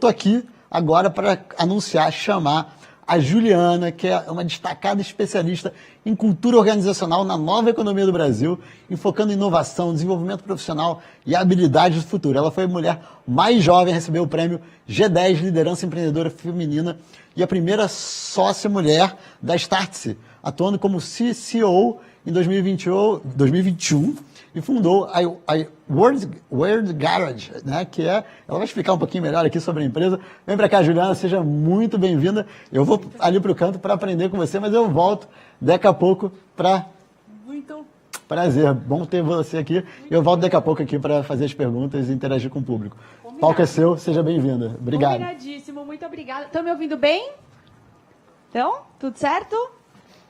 tô aqui agora para anunciar, chamar a Juliana, que é uma destacada especialista em cultura organizacional na nova economia do Brasil, enfocando em inovação, desenvolvimento profissional e habilidades do futuro. Ela foi a mulher mais jovem a receber o prêmio G10 Liderança Empreendedora Feminina e a primeira sócia mulher da Startse, atuando como CCO em 2021 e fundou a World Garage, né, que é... Ela vai explicar um pouquinho melhor aqui sobre a empresa. Vem para cá, Juliana, seja muito bem-vinda. Eu vou ali para o canto para aprender com você, mas eu volto daqui a pouco para... Muito prazer, bom ter você aqui. Eu volto daqui a pouco aqui para fazer as perguntas e interagir com o público. O palco é seu, seja bem-vinda. Obrigado. Combinadíssimo, muito obrigada. Estão me ouvindo bem? Então, tudo certo?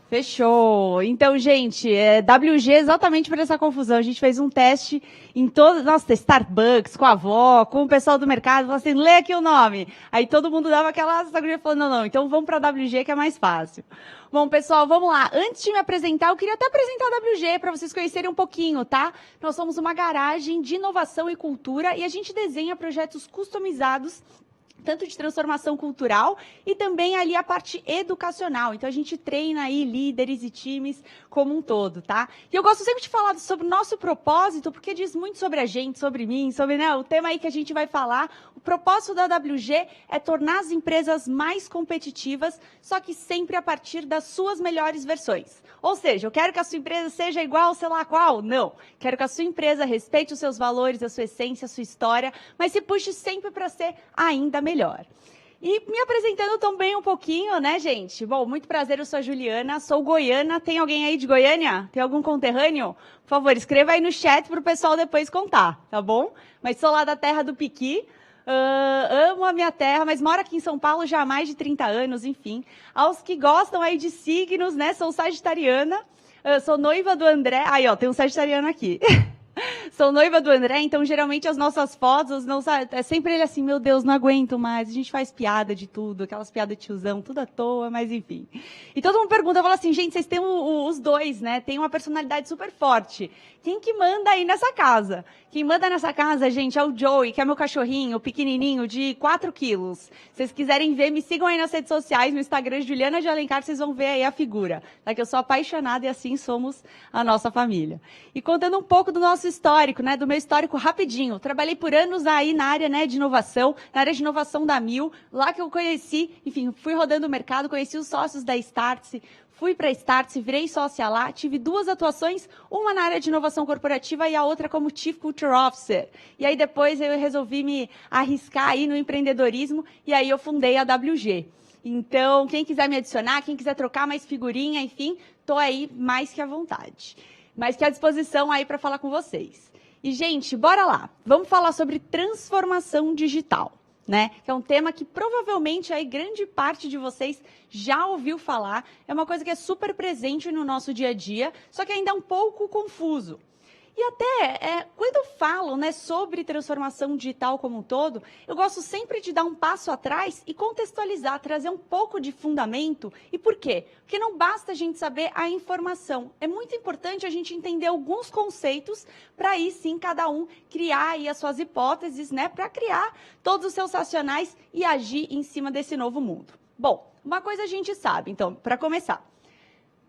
Fechou. Então, gente, WG exatamente por essa confusão. A gente fez um teste em todas, nossa, Starbucks, com a avó, com o pessoal do mercado, falou assim, lê aqui o nome. Aí todo mundo dava aquela sagulha falando, não, então vamos para a WG que é mais fácil. Bom, pessoal, vamos lá. Antes de me apresentar, eu queria até apresentar a WG para vocês conhecerem um pouquinho, tá? Nós somos uma garagem de inovação e cultura e a gente desenha projetos customizados tanto de transformação cultural e também ali a parte educacional. Então, a gente treina aí líderes e times como um todo, tá? E eu gosto sempre de falar sobre o nosso propósito, porque diz muito sobre a gente, sobre mim, sobre, né, o tema aí que a gente vai falar. O propósito da WG é tornar as empresas mais competitivas, só que sempre a partir das suas melhores versões. Ou seja, eu quero que a sua empresa seja igual, sei lá qual. Não. Quero que a sua empresa respeite os seus valores, a sua essência, a sua história, mas se puxe sempre para ser ainda melhor. E me apresentando também um pouquinho, né, gente? Bom, muito prazer, eu sou a Juliana, sou goiana. Tem alguém aí de Goiânia? Tem algum conterrâneo? Por favor, escreva aí no chat para o pessoal depois contar, tá bom? Mas sou lá da terra do Piqui. Amo a minha terra, mas moro aqui em São Paulo já há mais de 30 anos, enfim. Aos que gostam aí de signos, né? Sou sagitariana, sou noiva do André. Aí, ó, tem um sagitariano aqui. Sou noiva do André, então geralmente as nossas fotos, não, é sempre ele assim, meu Deus, não aguento mais, a gente faz piada de tudo, aquelas piadas de tiozão, tudo à toa, mas enfim. E todo mundo pergunta, fala assim, gente, vocês têm os dois, né, tem uma personalidade super forte. Quem que manda aí nessa casa? Quem manda nessa casa, gente, é o Joey, que é meu cachorrinho, pequenininho, de 4 quilos. Se vocês quiserem ver, me sigam aí nas redes sociais, no Instagram, Juliana de Alencar, vocês vão ver aí a figura. Tá? Que eu sou apaixonada e assim somos a nossa família. E contando um pouco do nosso histórico, né, do meu histórico rapidinho. Trabalhei por anos aí na área, né, de inovação, na área de inovação da Mil, lá que eu conheci, enfim, fui rodando o mercado, conheci os sócios da Startse, fui para a Startse, virei sócia lá, tive 2 atuações, uma na área de inovação corporativa e a outra como Chief Culture Officer. E aí depois eu resolvi me arriscar aí no empreendedorismo e aí eu fundei a WG. Então, quem quiser me adicionar, quem quiser trocar mais figurinha, enfim, estou aí mais que à vontade. Mais que à disposição aí para falar com vocês. E, gente, bora lá. Vamos falar sobre transformação digital, né? Que é um tema que provavelmente aí grande parte de vocês já ouviu falar. É uma coisa que é super presente no nosso dia a dia, só que ainda é um pouco confuso. E até, quando eu falo, né, sobre transformação digital como um todo, eu gosto sempre de dar um passo atrás e contextualizar, trazer um pouco de fundamento. E por quê? Porque não basta a gente saber a informação. É muito importante a gente entender alguns conceitos para aí sim cada um criar aí as suas hipóteses, né, para criar todos os seus racionais e agir em cima desse novo mundo. Bom, uma coisa a gente sabe, então, para começar,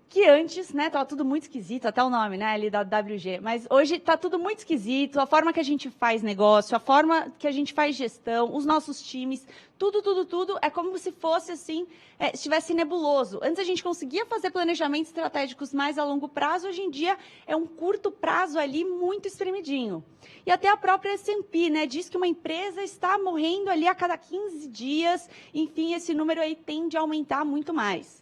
que antes, né, estava tudo muito esquisito, até o nome, né, ali da WG, mas hoje está tudo muito esquisito, a forma que a gente faz negócio, a forma que a gente faz gestão, os nossos times, tudo é como se fosse assim, estivesse nebuloso. Antes a gente conseguia fazer planejamentos estratégicos mais a longo prazo, hoje em dia é um curto prazo ali muito espremidinho. E até a própria S&P, né, diz que uma empresa está morrendo ali a cada 15 dias, enfim, esse número aí tende a aumentar muito mais.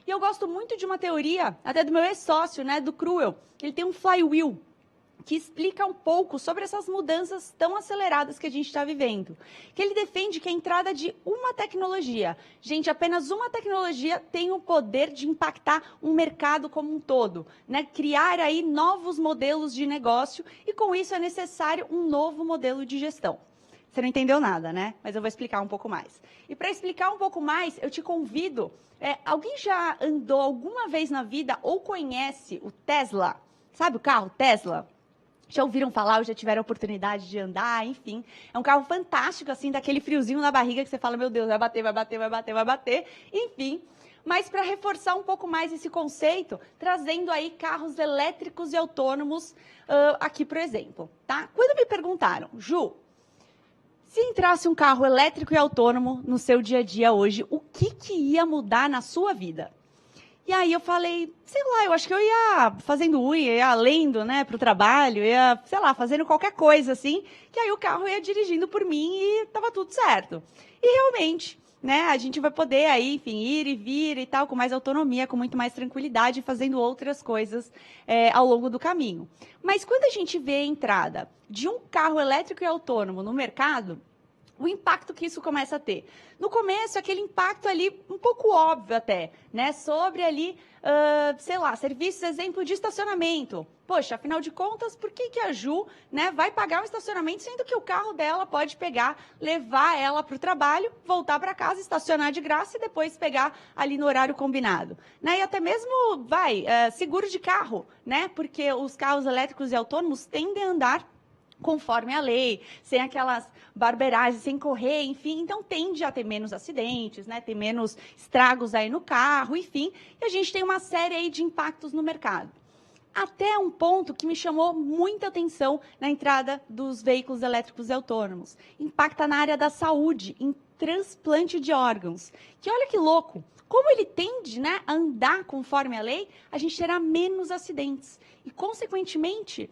E eu gosto muito de uma teoria, até do meu ex-sócio, né, do Cruel. Ele tem um flywheel, que explica um pouco sobre essas mudanças tão aceleradas que a gente está vivendo. Que ele defende que a entrada de uma tecnologia, gente, apenas uma tecnologia tem o poder de impactar um mercado como um todo, né? Criar aí novos modelos de negócio e com isso é necessário um novo modelo de gestão. Você não entendeu nada, né? Mas eu vou explicar um pouco mais. E para explicar um pouco mais, eu te convido... alguém já andou alguma vez na vida ou conhece o Tesla? Sabe o carro Tesla? Já ouviram falar ou já tiveram a oportunidade de andar, enfim. É um carro fantástico, assim, daquele friozinho na barriga que você fala, meu Deus, vai bater, vai bater, vai bater, vai bater. Enfim, mas para reforçar um pouco mais esse conceito, trazendo aí carros elétricos e autônomos aqui, por exemplo, tá? Quando me perguntaram, Ju, se entrasse um carro elétrico e autônomo no seu dia a dia hoje, o que ia mudar na sua vida? E aí eu falei, sei lá, eu acho que eu ia fazendo unha, ia lendo, né, para o trabalho, ia, sei lá, fazendo qualquer coisa assim, que aí o carro ia dirigindo por mim e tava tudo certo. E realmente, né, a gente vai poder aí, enfim, ir e vir e tal, com mais autonomia, com muito mais tranquilidade, fazendo outras coisas ao longo do caminho. Mas quando a gente vê a entrada de um carro elétrico e autônomo no mercado, o impacto que isso começa a ter. No começo, aquele impacto ali, um pouco óbvio até, né? Sobre ali, sei lá, serviços, exemplo de estacionamento. Poxa, afinal de contas, por que a Ju, né, vai pagar um estacionamento, sendo que o carro dela pode pegar, levar ela para o trabalho, voltar para casa, estacionar de graça e depois pegar ali no horário combinado. Né? E até mesmo, seguro de carro, né? Porque os carros elétricos e autônomos tendem a andar conforme a lei, sem aquelas barberagens, sem correr, enfim, então tende a ter menos acidentes, né, ter menos estragos aí no carro, enfim, e a gente tem uma série aí de impactos no mercado. Até um ponto que me chamou muita atenção na entrada dos veículos elétricos e autônomos. Impacta na área da saúde, em transplante de órgãos. Que olha que louco, como ele tende, né, a andar conforme a lei, a gente terá menos acidentes. E, consequentemente,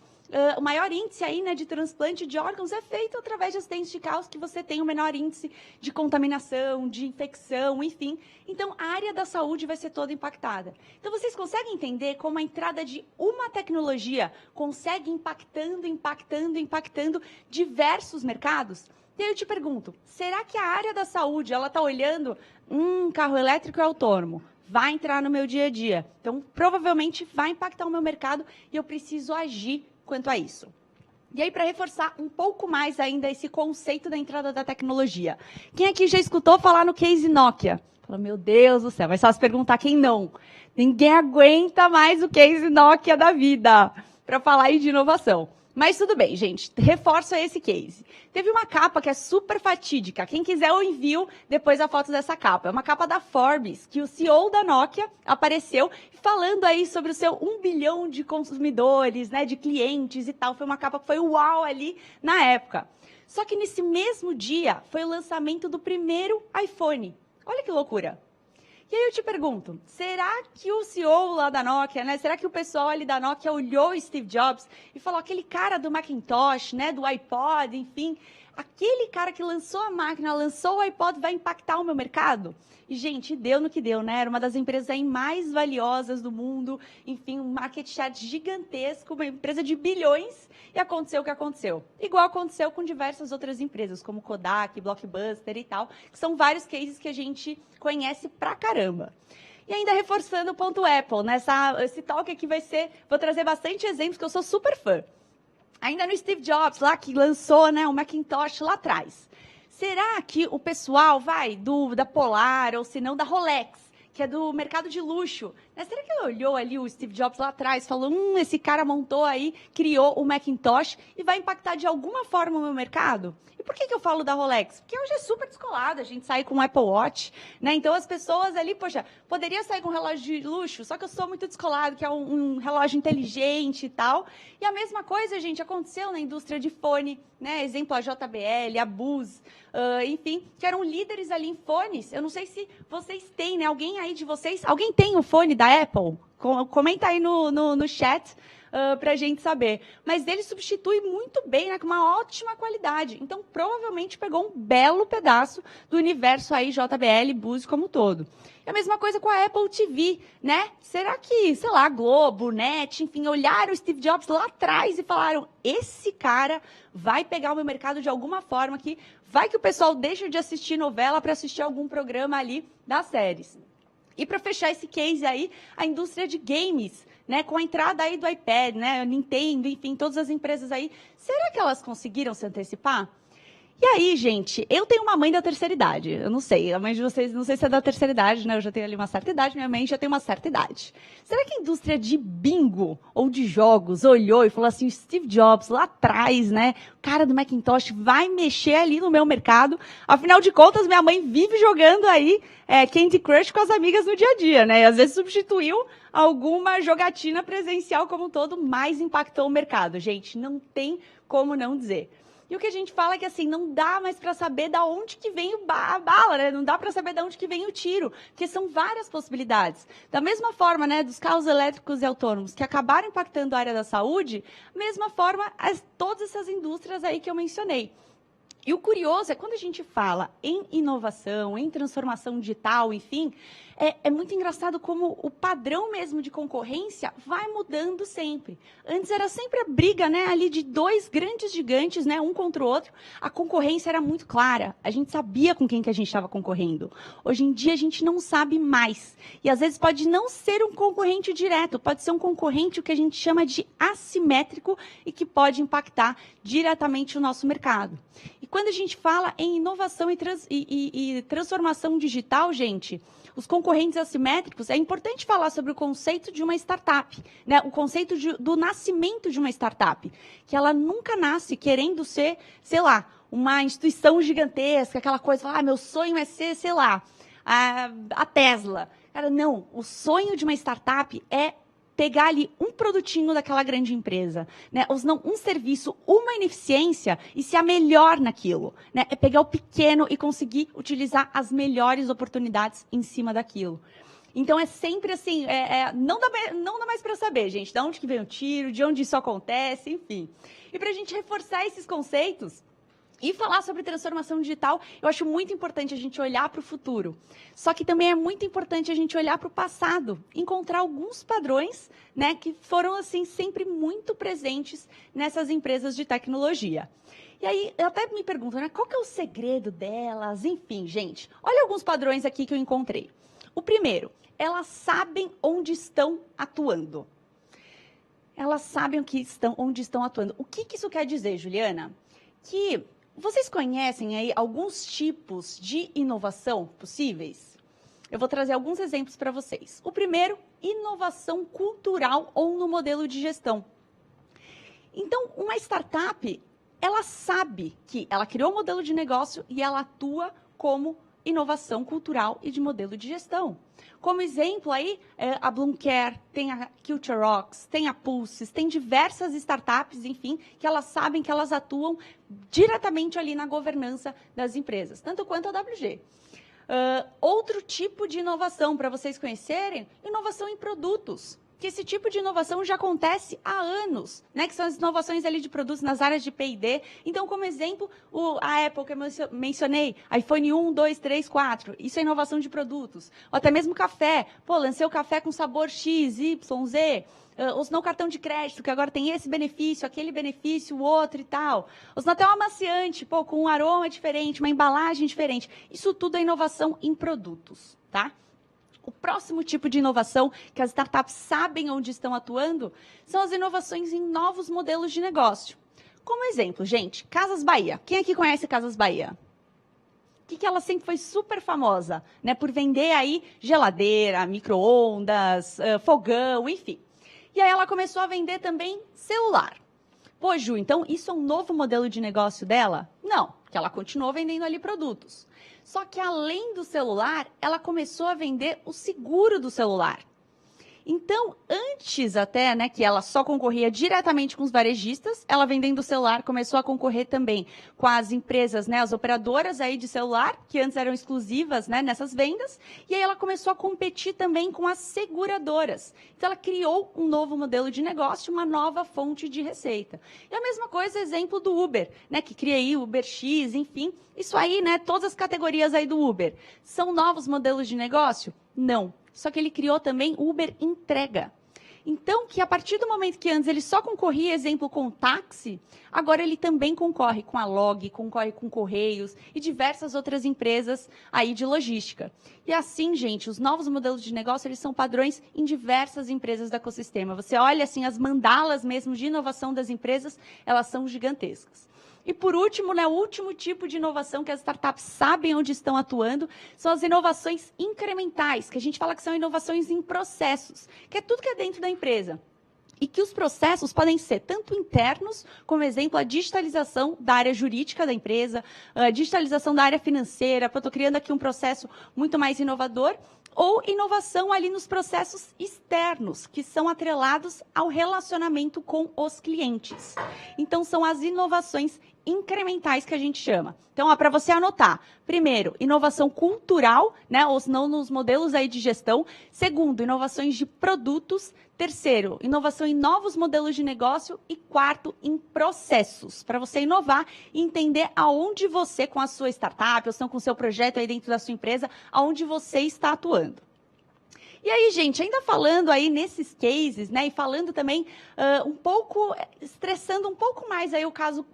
o maior índice aí, né, de transplante de órgãos é feito através de acidentes de carros que você tem o menor índice de contaminação, de infecção, enfim. Então, a área da saúde vai ser toda impactada. Então, vocês conseguem entender como a entrada de uma tecnologia consegue impactando diversos mercados? E aí eu te pergunto, será que a área da saúde, ela está olhando carro elétrico e autônomo? Vai entrar no meu dia a dia. Então, provavelmente vai impactar o meu mercado e eu preciso agir quanto a isso. E aí, para reforçar um pouco mais ainda esse conceito da entrada da tecnologia. Quem aqui já escutou falar no case Nokia? Fala, meu Deus do céu, vai só se perguntar quem não. Ninguém aguenta mais o case Nokia da vida para falar aí de inovação. Mas tudo bem, gente, reforço esse case. Teve uma capa que é super fatídica. Quem quiser, eu envio depois a foto dessa capa. É uma capa da Forbes, que o CEO da Nokia apareceu falando aí sobre o seu 1 bilhão de consumidores, né, de clientes e tal. Foi uma capa que foi uau ali na época. Só que nesse mesmo dia foi o lançamento do primeiro iPhone. Olha que loucura. E aí eu te pergunto, será que o CEO lá da Nokia, né, será que o pessoal ali da Nokia olhou o Steve Jobs e falou, aquele cara do Macintosh, né, do iPod, enfim, aquele cara que lançou a máquina, lançou o iPod, vai impactar o meu mercado? E, gente, deu no que deu, né? Era uma das empresas aí mais valiosas do mundo, enfim, um market share gigantesco, uma empresa de bilhões, e aconteceu o que aconteceu. Igual aconteceu com diversas outras empresas, como Kodak, Blockbuster e tal, que são vários cases que a gente conhece pra caramba. E ainda reforçando o ponto Apple, né? Esse talk aqui vai ser, vou trazer bastante exemplos, que eu sou super fã. Ainda no Steve Jobs, lá que lançou, né, o Macintosh lá atrás. Será que o pessoal da Polar, ou se não da Rolex, que é do mercado de luxo, né? Será que ele olhou ali o Steve Jobs lá atrás e falou, esse cara montou aí, criou o Macintosh e vai impactar de alguma forma o meu mercado? E por que eu falo da Rolex? Porque hoje é super descolado, a gente sai com um Apple Watch, né? Então as pessoas ali, poxa, poderia sair com um relógio de luxo, só que eu sou muito descolado, que é um relógio inteligente e tal. E a mesma coisa, gente, aconteceu na indústria de fone, né? Exemplo, a JBL, a Bose, enfim, que eram líderes ali em fones. Eu não sei se vocês têm, né? Alguém aí de vocês, alguém tem o fone da Apple? Comenta aí no chat para a gente saber. Mas ele substitui muito bem, né, com uma ótima qualidade. Então, provavelmente pegou um belo pedaço do universo aí JBL, Bose como um todo. É a mesma coisa com a Apple TV, né? Será que, sei lá, Globo, NET, enfim, olharam o Steve Jobs lá atrás e falaram, esse cara vai pegar o meu mercado de alguma forma que vai que o pessoal deixa de assistir novela para assistir algum programa ali das séries. E para fechar esse case aí, a indústria de games, né, com a entrada aí do iPad, né, Nintendo, enfim, todas as empresas aí, será que elas conseguiram se antecipar? E aí, gente, eu tenho uma mãe da terceira idade. Eu não sei, a mãe de vocês, não sei se é da terceira idade, né? Eu já tenho ali uma certa idade, minha mãe já tem uma certa idade. Será que a indústria de bingo ou de jogos olhou e falou assim, o Steve Jobs lá atrás, né? O cara do Macintosh vai mexer ali no meu mercado. Afinal de contas, minha mãe vive jogando aí Candy Crush com as amigas no dia a dia, né? E às vezes substituiu alguma jogatina presencial como um todo, mais impactou o mercado. Gente, não tem como não dizer. E o que a gente fala é que, assim, não dá mais para saber da onde que vem a bala, né? Não dá para saber da onde que vem o tiro, porque são várias possibilidades. Da mesma forma, né, dos carros elétricos e autônomos, que acabaram impactando a área da saúde, mesma forma, todas essas indústrias aí que eu mencionei. E o curioso é quando a gente fala em inovação, em transformação digital, enfim, é muito engraçado como o padrão mesmo de concorrência vai mudando sempre. Antes era sempre a briga, né, ali de dois grandes gigantes, né, um contra o outro. A concorrência era muito clara. A gente sabia com quem que a gente estava concorrendo. Hoje em dia a gente não sabe mais. E às vezes pode não ser um concorrente direto, pode ser um concorrente o que a gente chama de assimétrico e que pode impactar diretamente o nosso mercado. E quando a gente fala em inovação e transformação digital, gente, os concorrentes assimétricos, é importante falar sobre o conceito de uma startup, né? O conceito do nascimento de uma startup, que ela nunca nasce querendo ser, sei lá, uma instituição gigantesca, aquela coisa, meu sonho é ser, sei lá, a Tesla. Cara, não, o sonho de uma startup é pegar ali um produtinho daquela grande empresa, né? Ou não, um serviço, uma ineficiência e ser a melhor naquilo, né? É pegar o pequeno e conseguir utilizar as melhores oportunidades em cima daquilo. Então, é sempre assim, não dá mais para saber, gente, de onde que vem o tiro, de onde isso acontece, enfim. E para a gente reforçar esses conceitos, e falar sobre transformação digital, eu acho muito importante a gente olhar para o futuro. Só que também é muito importante a gente olhar para o passado, encontrar alguns padrões, né, que foram assim sempre muito presentes nessas empresas de tecnologia. E aí, eu até me pergunto, né, qual que é o segredo delas? Enfim, gente, olha alguns padrões aqui que eu encontrei. O primeiro, elas sabem onde estão atuando. Elas sabem onde estão atuando. O que isso quer dizer, Juliana? Que vocês conhecem aí alguns tipos de inovação possíveis? Eu vou trazer alguns exemplos para vocês. O primeiro, inovação cultural ou no modelo de gestão. Então, uma startup, ela sabe que ela criou um modelo de negócio e ela atua como inovação cultural e de modelo de gestão. Como exemplo aí, a Bloomcare, tem a Culture Rocks, tem a Pulses, tem diversas startups, enfim, que elas sabem que elas atuam diretamente ali na governança das empresas, tanto quanto a WG. Outro tipo de inovação, para vocês conhecerem, inovação em produtos. Que esse tipo de inovação já acontece há anos, né? Que são as inovações ali de produtos nas áreas de P&D. Então, como exemplo, a Apple, que eu mencionei, iPhone 1, 2, 3, 4, isso é inovação de produtos. Ou até mesmo café. Pô, lancei o café com sabor X, Y, Z. Usando o cartão de crédito, que agora tem esse benefício, aquele benefício, o outro e tal. Usando até um amaciante, pô, com um aroma diferente, uma embalagem diferente. Isso tudo é inovação em produtos, tá? O próximo tipo de inovação que as startups sabem onde estão atuando são as inovações em novos modelos de negócio. Como exemplo, gente, Casas Bahia. Quem aqui conhece Casas Bahia? Que ela sempre foi super famosa, né? Por vender aí geladeira, micro-ondas, fogão, enfim. E aí ela começou a vender também celular. Pô, Ju, então isso é um novo modelo de negócio dela? Não, porque ela continuou vendendo ali produtos. Só que além do celular, ela começou a vender o seguro do celular. Então, antes até, né, que ela só concorria diretamente com os varejistas, ela vendendo o celular começou a concorrer também com as empresas, né, as operadoras aí de celular, que antes eram exclusivas, né, nessas vendas, e aí ela começou a competir também com as seguradoras. Então, ela criou um novo modelo de negócio, uma nova fonte de receita. E a mesma coisa, exemplo do Uber, né, que cria aí o Uber X, enfim, isso aí, né, todas as categorias aí do Uber. São novos modelos de negócio? Não. Só que ele criou também o Uber Entrega. Então, que a partir do momento que antes ele só concorria, exemplo, com táxi, agora ele também concorre com a Log, concorre com Correios e diversas outras empresas aí de logística. E assim, gente, os novos modelos de negócio, eles são padrões em diversas empresas do ecossistema. Você olha, assim, as mandalas mesmo de inovação das empresas, elas são gigantescas. E por último, né, o último tipo de inovação que as startups sabem onde estão atuando são as inovações incrementais, que a gente fala que são inovações em processos, que é tudo que é dentro da empresa. E que os processos podem ser tanto internos, como exemplo, a digitalização da área jurídica da empresa, a digitalização da área financeira, eu estou criando aqui um processo muito mais inovador, ou inovação ali nos processos externos, que são atrelados ao relacionamento com os clientes. Então, são as inovações incrementais que a gente chama. Então, para você anotar, primeiro, inovação cultural, né, ou não nos modelos aí de gestão. Segundo, inovações de produtos. Terceiro, inovação em novos modelos de negócio. E quarto, em processos, para você inovar e entender aonde você, com a sua startup, ou com o seu projeto aí dentro da sua empresa, aonde você está atuando. E aí, gente, ainda falando aí nesses cases, né, e falando também um pouco, estressando um pouco mais aí o caso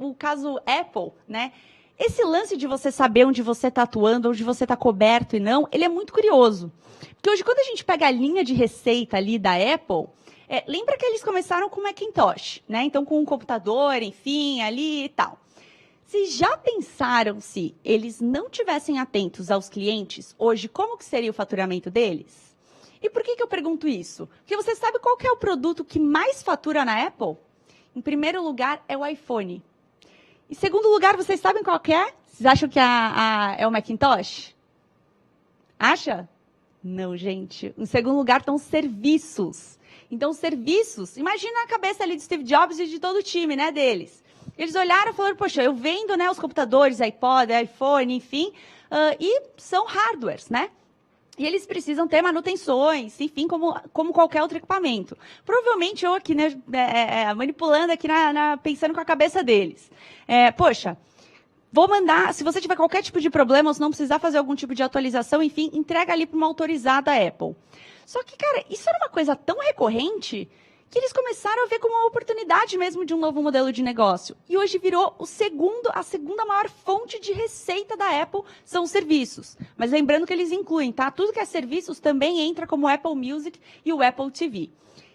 Apple, né, esse lance de você saber onde você está atuando, onde você está coberto e não, ele é muito curioso. Porque hoje, quando a gente pega a linha de receita ali da Apple, lembra que eles começaram com o Macintosh, né, então com um computador, enfim, ali e tal. Vocês já pensaram se eles não tivessem atentos aos clientes, hoje, como que seria o faturamento deles? E por que eu pergunto isso? Porque você sabe qual que é o produto que mais fatura na Apple? Em primeiro lugar, é o iPhone. Em segundo lugar, vocês sabem qual que é? Vocês acham que é o Macintosh? Acha? Não, gente. Em segundo lugar, estão os serviços. Então, serviços, imagina a cabeça ali de Steve Jobs e de todo o time, né, deles. Eles olharam e falaram, poxa, eu vendo, né, os computadores, iPod, iPhone, enfim, e são hardwares, né? E eles precisam ter manutenções, enfim, como qualquer outro equipamento. Provavelmente eu aqui, né, manipulando aqui, pensando com a cabeça deles. Poxa, vou mandar, se você tiver qualquer tipo de problema, ou se não precisar fazer algum tipo de atualização, enfim, entrega ali para uma autorizada Apple. Só que, cara, isso era uma coisa tão recorrente que eles começaram a ver como uma oportunidade mesmo de um novo modelo de negócio. E hoje virou a segunda maior fonte de receita da Apple são os serviços. Mas lembrando que eles incluem, tá? Tudo que é serviços também entra como o Apple Music e o Apple TV.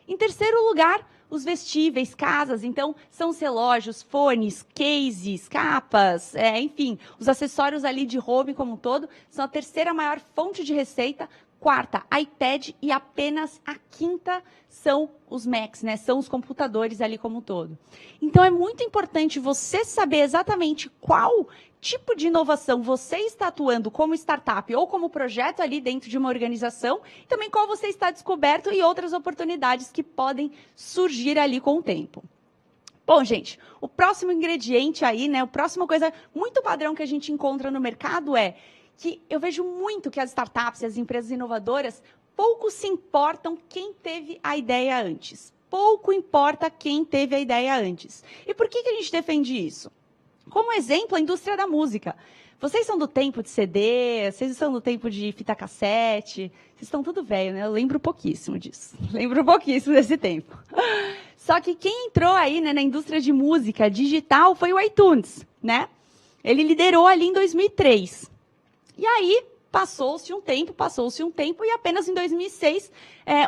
Em terceiro lugar, os vestíveis, casas. Então, são os relógios, fones, cases, capas, enfim, os acessórios ali de home como um todo, são a terceira maior fonte de receita. Quarta, iPad, e apenas a quinta são os Macs, né? São os computadores ali como um todo. Então, é muito importante você saber exatamente qual tipo de inovação você está atuando como startup ou como projeto ali dentro de uma organização, e também qual você está descoberto e outras oportunidades que podem surgir ali com o tempo. Bom, gente, o próximo ingrediente aí, né? A próxima coisa muito padrão que a gente encontra no mercado é que eu vejo muito que as startups e as empresas inovadoras pouco se importam quem teve a ideia antes. Pouco importa quem teve a ideia antes. E por que a gente defende isso? Como exemplo, a indústria da música. Vocês são do tempo de CD, vocês são do tempo de fita cassete, vocês estão tudo velho, né? Eu lembro pouquíssimo disso. Lembro pouquíssimo desse tempo. Só que quem entrou aí, né, na indústria de música digital foi o iTunes, né? Ele liderou ali em 2003. E aí, passou-se um tempo, e apenas em 2006,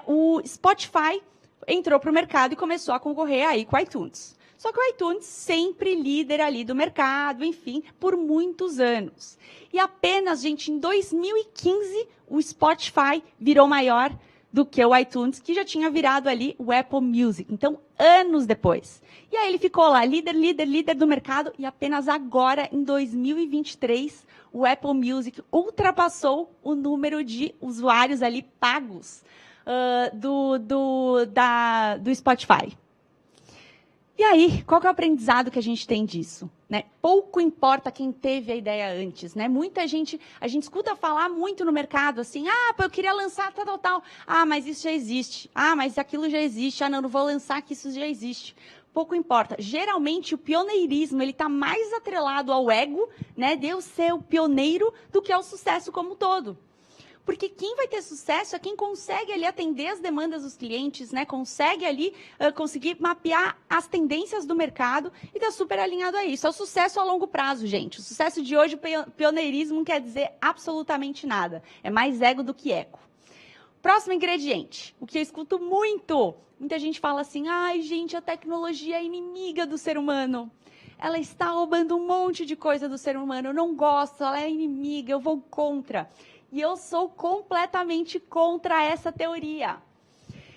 o Spotify entrou para o mercado e começou a concorrer aí com o iTunes. Só que o iTunes sempre líder ali do mercado, enfim, por muitos anos. E apenas, gente, em 2015, o Spotify virou maior do que o iTunes, que já tinha virado ali o Apple Music. Então, anos depois. E aí ele ficou lá, líder do mercado, e apenas agora, em 2023, o Apple Music ultrapassou o número de usuários ali pagos do Spotify. E aí, qual que é o aprendizado que a gente tem disso? Né? Pouco importa quem teve a ideia antes, né? Muita gente, a gente escuta falar muito no mercado, assim, eu queria lançar tal. Mas isso já existe. Mas aquilo já existe. Não vou lançar que isso já existe. Pouco importa. Geralmente, o pioneirismo, ele está mais atrelado ao ego, né? De eu ser o pioneiro do que ao sucesso como um todo. Porque quem vai ter sucesso é quem consegue ali atender as demandas dos clientes, né? Consegue ali conseguir mapear as tendências do mercado e está super alinhado a isso. É o sucesso a longo prazo, gente. O sucesso de hoje, o pioneirismo não quer dizer absolutamente nada. É mais ego do que eco. Próximo ingrediente, o que eu escuto muito. Muita gente fala assim, gente, a tecnologia é inimiga do ser humano. ela está roubando um monte de coisa do ser humano, eu não gosto, ela é inimiga, eu vou contra. E eu sou completamente contra essa teoria.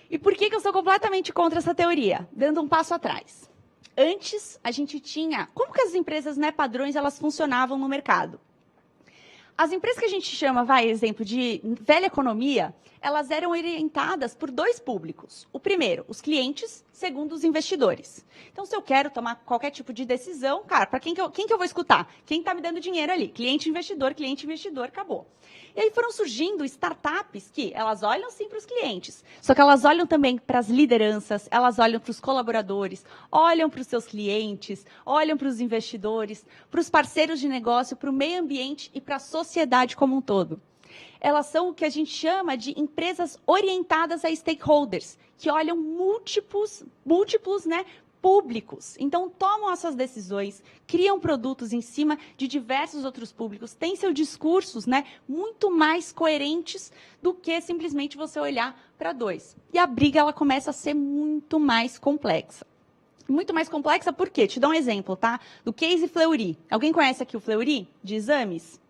E por que eu sou completamente contra essa teoria? Dando um passo atrás. Antes, a gente tinha... Como que as empresas, né, padrões, elas funcionavam no mercado? As empresas que a gente chama, exemplo, de velha economia, elas eram orientadas por dois públicos. O primeiro, os clientes, segundo, os investidores. Então, se eu quero tomar qualquer tipo de decisão, cara, para quem que eu vou escutar? Quem está me dando dinheiro ali? Cliente, investidor, acabou. E aí foram surgindo startups que elas olham sim para os clientes, só que elas olham também para as lideranças, elas olham para os colaboradores, olham para os seus clientes, olham para os investidores, para os parceiros de negócio, para o meio ambiente e para a sociedade como um todo. Elas são o que a gente chama de empresas orientadas a stakeholders, que olham múltiplos, né, públicos. Então, tomam essas decisões, criam produtos em cima de diversos outros públicos, têm seus discursos, né, muito mais coerentes do que simplesmente você olhar para dois. E a briga ela começa a ser muito mais complexa. Muito mais complexa por quê? Te dou um exemplo, tá? Do case Fleury. Alguém conhece aqui o Fleury de exames?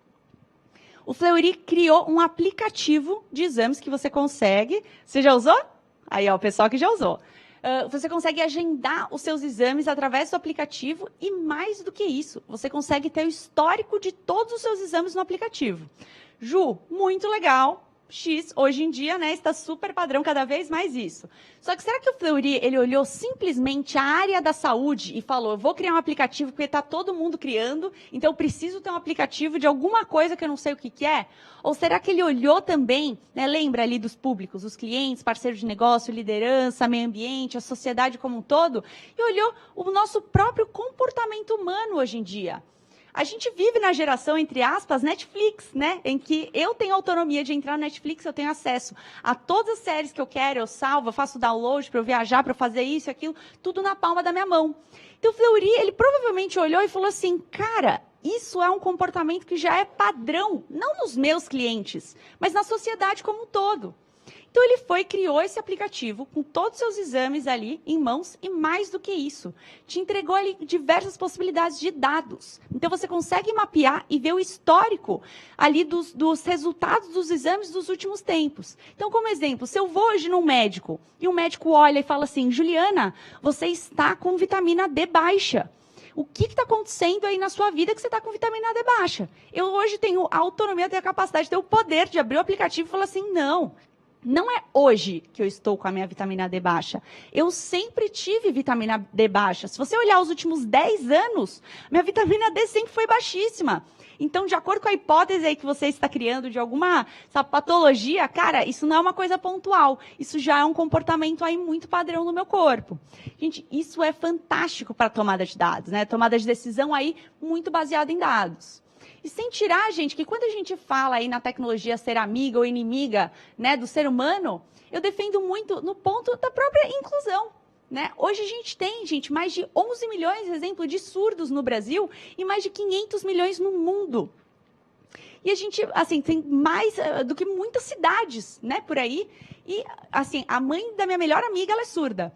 O Fleury criou um aplicativo de exames que você consegue... Você já usou? Aí, ó, o pessoal que já usou. Você consegue agendar os seus exames através do aplicativo e, mais do que isso, você consegue ter o histórico de todos os seus exames no aplicativo. Ju, muito legal. X, hoje em dia, né, está super padrão, cada vez mais isso. Só que será que o Fleury, ele olhou simplesmente a área da saúde e falou, eu vou criar um aplicativo porque está todo mundo criando, então eu preciso ter um aplicativo de alguma coisa que eu não sei o que é? Ou será que ele olhou também, né, lembra ali dos públicos, os clientes, parceiros de negócio, liderança, meio ambiente, a sociedade como um todo, e olhou o nosso próprio comportamento humano hoje em dia? A gente vive na geração, entre aspas, Netflix, né? Em que eu tenho autonomia de entrar no Netflix, eu tenho acesso a todas as séries que eu quero, eu salvo, eu faço download para eu viajar, para eu fazer isso e aquilo, tudo na palma da minha mão. Então, o Fleury, ele provavelmente olhou e falou assim, cara, isso é um comportamento que já é padrão, não nos meus clientes, mas na sociedade como um todo. Então, ele foi e criou esse aplicativo com todos os seus exames ali em mãos e, mais do que isso, te entregou ali diversas possibilidades de dados. Então, você consegue mapear e ver o histórico ali dos resultados dos exames dos últimos tempos. Então, como exemplo, se eu vou hoje num médico e um médico olha e fala assim, Juliana, você está com vitamina D baixa. O que está acontecendo aí na sua vida que você está com vitamina D baixa? Eu hoje tenho a autonomia, tenho a capacidade, tenho o poder de abrir o aplicativo e falar assim, não é hoje que eu estou com a minha vitamina D baixa. Eu sempre tive vitamina D baixa. Se você olhar os últimos 10 anos, minha vitamina D sempre foi baixíssima. Então, de acordo com a hipótese aí que você está criando de alguma patologia, cara, isso não é uma coisa pontual. Isso já é um comportamento aí muito padrão no meu corpo. Gente, isso é fantástico para tomada de dados, né? Tomada de decisão aí muito baseada em dados. E sem tirar, gente, que quando a gente fala aí na tecnologia ser amiga ou inimiga, né, do ser humano, eu defendo muito no ponto da própria inclusão. Né? Hoje a gente tem, mais de 11 milhões, exemplo, de surdos no Brasil e mais de 500 milhões no mundo. E a gente, assim, tem mais do que muitas cidades, né, por aí. E, assim, a mãe da minha melhor amiga, ela é surda.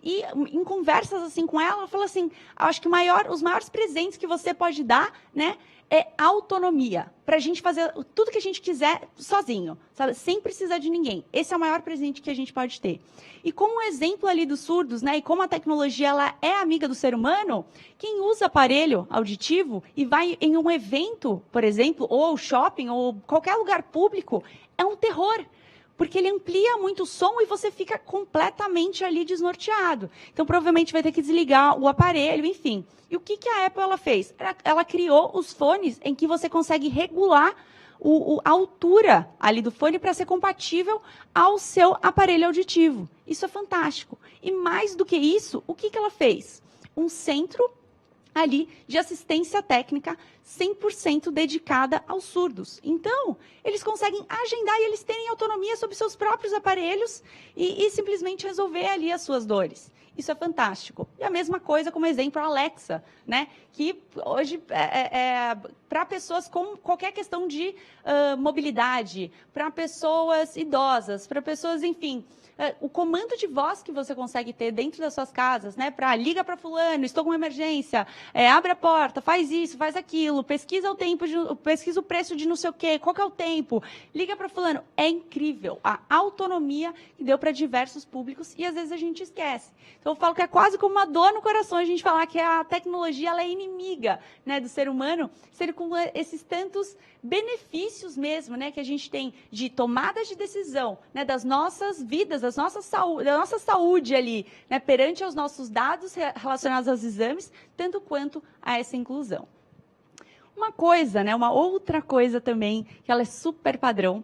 E em conversas, assim, com ela fala assim, acho que os maiores presentes que você pode dar, né, é autonomia, para a gente fazer tudo que a gente quiser sozinho, sabe? Sem precisar de ninguém. Esse é o maior presente que a gente pode ter. E como um exemplo ali dos surdos, né, e como a tecnologia ela é amiga do ser humano, quem usa aparelho auditivo e vai em um evento, por exemplo, ou shopping, ou qualquer lugar público, é um terror. Porque ele amplia muito o som e você fica completamente ali desnorteado. Então, provavelmente vai ter que desligar o aparelho, enfim. E o que a Apple ela fez? Ela criou os fones em que você consegue regular a altura ali do fone para ser compatível ao seu aparelho auditivo. Isso é fantástico. E mais do que isso, o que ela fez? Um centro ali de assistência técnica 100% dedicada aos surdos. Então, eles conseguem agendar e eles terem autonomia sobre seus próprios aparelhos e simplesmente resolver ali as suas dores. Isso é fantástico. E a mesma coisa, como exemplo, a Alexa, né? Que hoje para pessoas com qualquer questão de mobilidade, para pessoas idosas, para pessoas, enfim, o comando de voz que você consegue ter dentro das suas casas, né? Para liga para fulano, estou com uma emergência, abre a porta, faz isso, faz aquilo, pesquisa o tempo, pesquisa o preço de não sei o quê, qual que é o tempo, liga para fulano. É incrível a autonomia que deu para diversos públicos e às vezes a gente esquece. Então eu falo que é quase como uma dor no coração a gente falar que a tecnologia ela é inimiga, né, do ser humano, sendo com esses tantos benefícios mesmo, né, que a gente tem de tomadas de decisão, né, das nossas vidas, da nossa saúde ali, né, perante aos nossos dados relacionados aos exames, tanto quanto a essa inclusão. Uma coisa, né, uma outra coisa também, que ela é super padrão,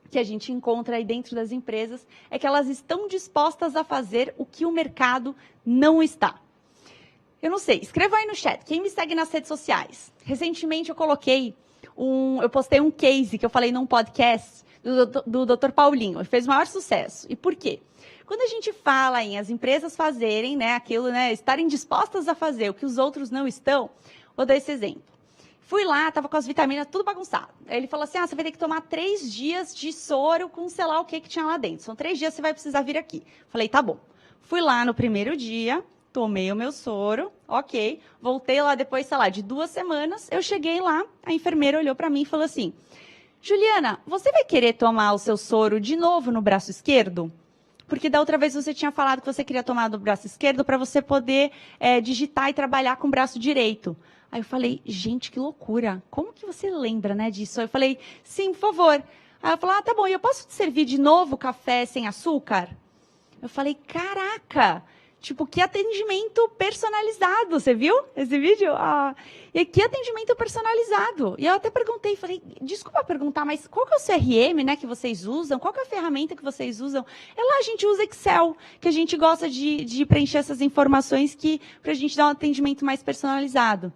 que a gente encontra aí dentro das empresas, é que elas estão dispostas a fazer o que o mercado não está. Eu não sei, escreva aí no chat, quem me segue nas redes sociais. Recentemente eu postei um case que eu falei num podcast do Dr. Paulinho, fez o maior sucesso. E por quê? Quando a gente fala em as empresas fazerem, né, aquilo, né, estarem dispostas a fazer o que os outros não estão, vou dar esse exemplo. Fui lá, estava com as vitaminas tudo bagunçado. Aí ele falou assim, você vai ter que tomar 3 dias de soro com sei lá o que tinha lá dentro. São 3 dias, você vai precisar vir aqui. Falei, tá bom. Fui lá no primeiro dia, tomei o meu soro, ok. Voltei lá depois, sei lá, de 2 semanas. Eu cheguei lá, a enfermeira olhou para mim e falou assim, Juliana, você vai querer tomar o seu soro de novo no braço esquerdo? Porque da outra vez você tinha falado que você queria tomar do braço esquerdo para você poder digitar e trabalhar com o braço direito. Aí eu falei, gente, que loucura. Como que você lembra, né, disso? Aí eu falei, sim, por favor. Aí ela falou, tá bom, e eu posso te servir de novo café sem açúcar? Eu falei, caraca, tipo, que atendimento personalizado. Você viu esse vídeo? E que atendimento personalizado. E eu até perguntei, falei, desculpa perguntar, mas qual que é o CRM, né, que vocês usam? Qual que é a ferramenta que vocês usam? Lá a gente usa Excel, que a gente gosta de preencher essas informações para a gente dar um atendimento mais personalizado.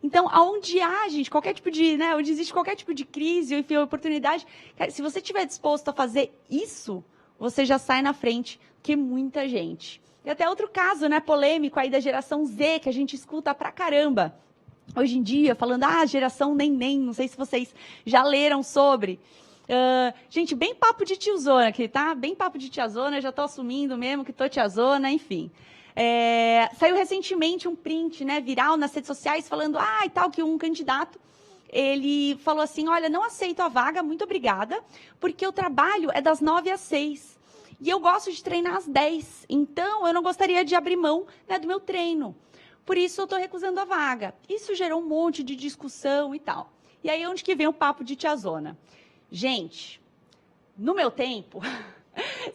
Então, aonde há, gente, qualquer tipo de, né, onde existe qualquer tipo de crise ou, enfim, oportunidade, cara, se você estiver disposto a fazer isso, você já sai na frente que muita gente. E até outro caso, né, polêmico aí da geração Z, que a gente escuta pra caramba. Hoje em dia, falando, geração neném, não sei se vocês já leram sobre. Gente, bem papo de tiozona aqui, tá? Bem papo de tiazona, já tô assumindo mesmo que tô tiazona, enfim. Saiu recentemente um print, né, viral nas redes sociais falando, e tal, que um candidato, ele falou assim, olha, não aceito a vaga, muito obrigada, porque o trabalho é das 9 às 6. E eu gosto de treinar às 10, então eu não gostaria de abrir mão, né, do meu treino. Por isso eu estou recusando a vaga. Isso gerou um monte de discussão e tal. E aí onde que vem o papo de tiazona? Gente, no meu tempo...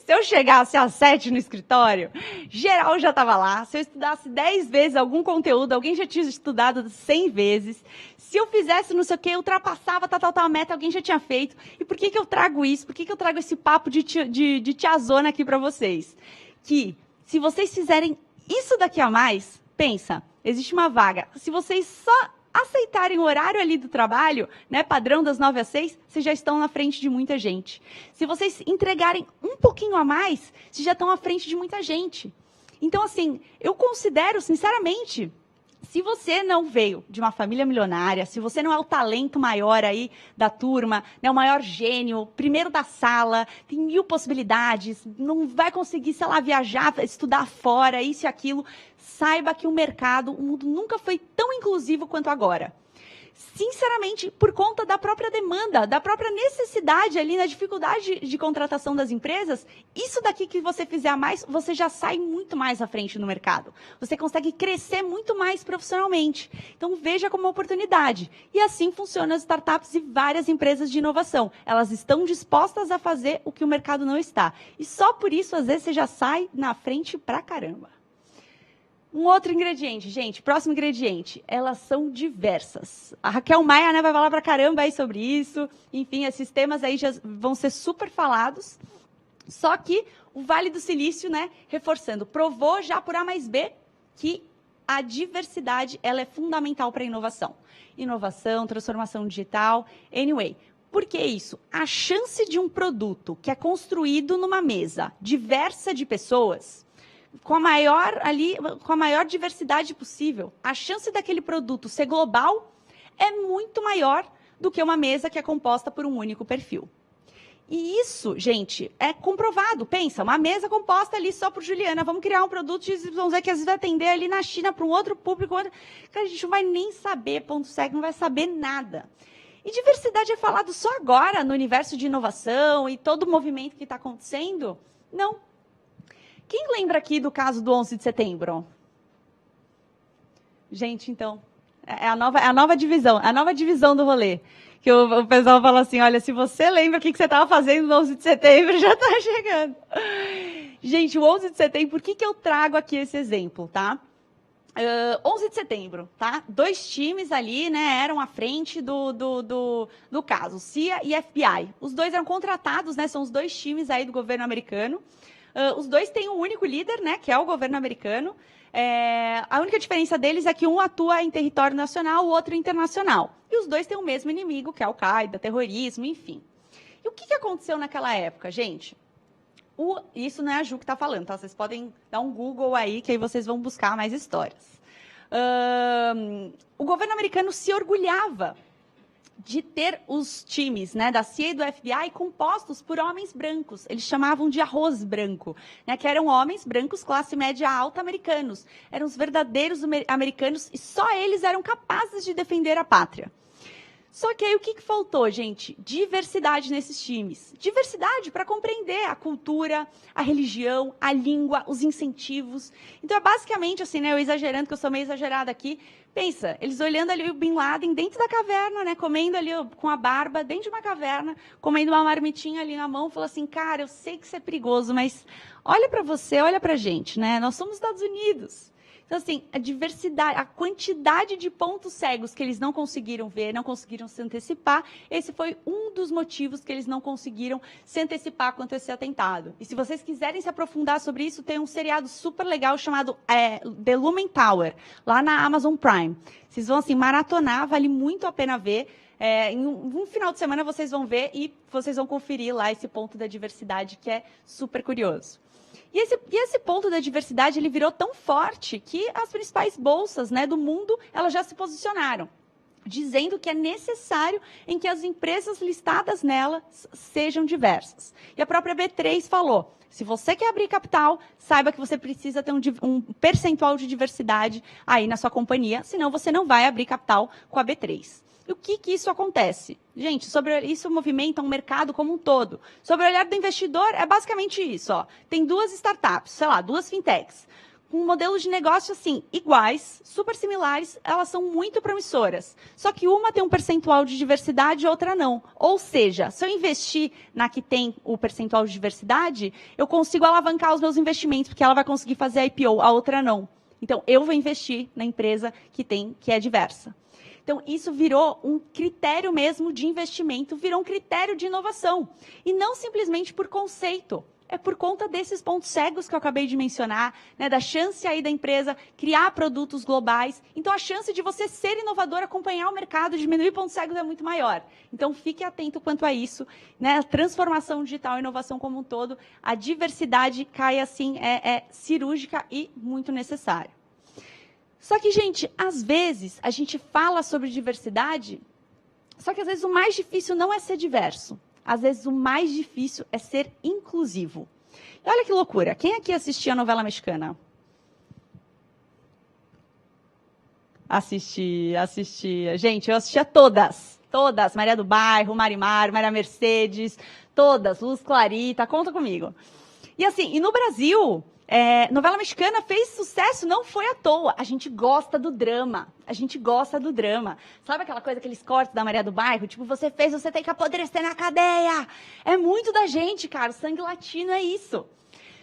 Se eu chegasse às 7 no escritório, geral já estava lá. Se eu estudasse 10 vezes algum conteúdo, alguém já tinha estudado 100 vezes. Se eu fizesse não sei o quê, eu ultrapassava tal meta, alguém já tinha feito. E por que eu trago isso? Por que eu trago esse papo de tiazona aqui para vocês? Que se vocês fizerem isso daqui a mais, pensa, existe uma vaga. Se vocês só aceitarem o horário ali do trabalho, né, padrão das 9 às 6, vocês já estão na frente de muita gente. Se vocês entregarem um pouquinho a mais, vocês já estão à frente de muita gente. Então, assim, eu considero, sinceramente, se você não veio de uma família milionária, se você não é o talento maior aí da turma, né, o maior gênio, primeiro da sala, tem 1000 possibilidades, não vai conseguir, sei lá, viajar, estudar fora, isso e aquilo, saiba que o mundo nunca foi tão inclusivo quanto agora. Sinceramente, por conta da própria demanda, da própria necessidade ali, na dificuldade de contratação das empresas, isso daqui que você fizer a mais, você já sai muito mais à frente no mercado. Você consegue crescer muito mais profissionalmente. Então, veja como uma oportunidade. E assim funcionam as startups e várias empresas de inovação. Elas estão dispostas a fazer o que o mercado não está. E só por isso, às vezes, você já sai na frente pra caramba. Um outro ingrediente, gente, próximo ingrediente, elas são diversas. A Raquel Maia, né, vai falar pra caramba aí sobre isso. Enfim, esses temas aí já vão ser super falados. Só que o Vale do Silício, né, reforçando, provou já por A mais B que a diversidade ela é fundamental para a inovação. Inovação, transformação digital, anyway. Por que isso? A chance de um produto que é construído numa mesa diversa de pessoas... com a maior diversidade possível. A chance daquele produto ser global é muito maior do que uma mesa que é composta por um único perfil. E isso, gente, é comprovado. Pensa, uma mesa composta ali só por Juliana. Vamos criar um produto XYZ que às vezes vai atender ali na China para um outro público. Cara, a gente não vai nem saber, ponto cego, não vai saber nada. E diversidade é falado só agora no universo de inovação e todo o movimento que está acontecendo? Não. Quem lembra aqui do caso do 11 de setembro? Gente, então, é a nova divisão do rolê. Que o pessoal fala assim, olha, se você lembra o que você estava fazendo no 11 de setembro, já está chegando. Gente, o 11 de setembro, por que eu trago aqui esse exemplo, tá? 11 de setembro, tá? 2 times ali, né, eram à frente do caso, CIA e FBI. Os 2 eram contratados, né, são os 2 times aí do governo americano. Os 2 têm um único líder, né, que é o governo americano. A única diferença deles é que um atua em território nacional, o outro internacional. E os 2 têm o mesmo inimigo, que é Al-Qaeda, terrorismo, enfim. E o que aconteceu naquela época, gente? Isso não é a Ju que está falando, tá? Vocês podem dar um Google aí, que aí vocês vão buscar mais histórias. O governo americano se orgulhava de ter os times, né, da CIA e do FBI compostos por homens brancos. Eles chamavam de arroz branco, né, que eram homens brancos, classe média alta americanos. Eram os verdadeiros americanos e só eles eram capazes de defender a pátria. Só que aí o que faltou, gente? Diversidade nesses times. Diversidade para compreender a cultura, a religião, a língua, os incentivos. Então é basicamente assim, né, eu exagerando, que eu sou meio exagerada aqui. Pensa, eles olhando ali o Bin Laden dentro da caverna, né, comendo ali com a barba, dentro de uma caverna, comendo uma marmitinha ali na mão, falou assim, cara, eu sei que isso é perigoso, mas olha para você, olha para a gente, né, nós somos Estados Unidos. Então, assim, a diversidade, a quantidade de pontos cegos que eles não conseguiram ver, não conseguiram se antecipar, esse foi um dos motivos que eles não conseguiram se antecipar quanto a esse atentado. E se vocês quiserem se aprofundar sobre isso, tem um seriado super legal chamado The Lumen Tower, lá na Amazon Prime. Vocês vão, assim, maratonar, vale muito a pena ver. Em um final de semana vocês vão ver e vocês vão conferir lá esse ponto da diversidade que é super curioso. E esse ponto da diversidade ele virou tão forte que as principais bolsas, né, do mundo elas já se posicionaram, dizendo que é necessário em que as empresas listadas nelas sejam diversas. E a própria B3 falou, se você quer abrir capital, saiba que você precisa ter um percentual de diversidade aí na sua companhia, senão você não vai abrir capital com a B3. E o que isso acontece? Gente, sobre isso movimenta um mercado como um todo. Sobre o olhar do investidor, é basicamente isso. Ó. Tem 2 startups, sei lá, 2 fintechs, com modelos de negócio assim, iguais, super similares, elas são muito promissoras. Só que uma tem um percentual de diversidade e outra não. Ou seja, se eu investir na que tem o percentual de diversidade, eu consigo alavancar os meus investimentos, porque ela vai conseguir fazer a IPO, a outra não. Então, eu vou investir na empresa que é diversa. Então, isso virou um critério mesmo de investimento, virou um critério de inovação. E não simplesmente por conceito. É por conta desses pontos cegos que eu acabei de mencionar, né, da chance aí da empresa criar produtos globais. Então, a chance de você ser inovador, acompanhar o mercado, diminuir pontos cegos é muito maior. Então, fique atento quanto a isso. Né, a transformação digital, a inovação como um todo, a diversidade cai assim, é cirúrgica e muito necessária. Só que, gente, às vezes, a gente fala sobre diversidade, só que às vezes o mais difícil não é ser diverso. Às vezes o mais difícil é ser inclusivo. E olha que loucura. Quem aqui assistia a novela mexicana? Assistia. Gente, eu assistia todas. Todas. Maria do Bairro, Marimar, Maria Mercedes, todas. Luz Clarita, conta comigo. E assim, e no Brasil... novela mexicana fez sucesso, não foi à toa. A gente gosta do drama. A gente gosta do drama. Sabe aquela coisa, aqueles cortes da Maria do Bairro? Tipo, você fez, você tem que apodrecer na cadeia. É muito da gente, cara. O sangue latino é isso.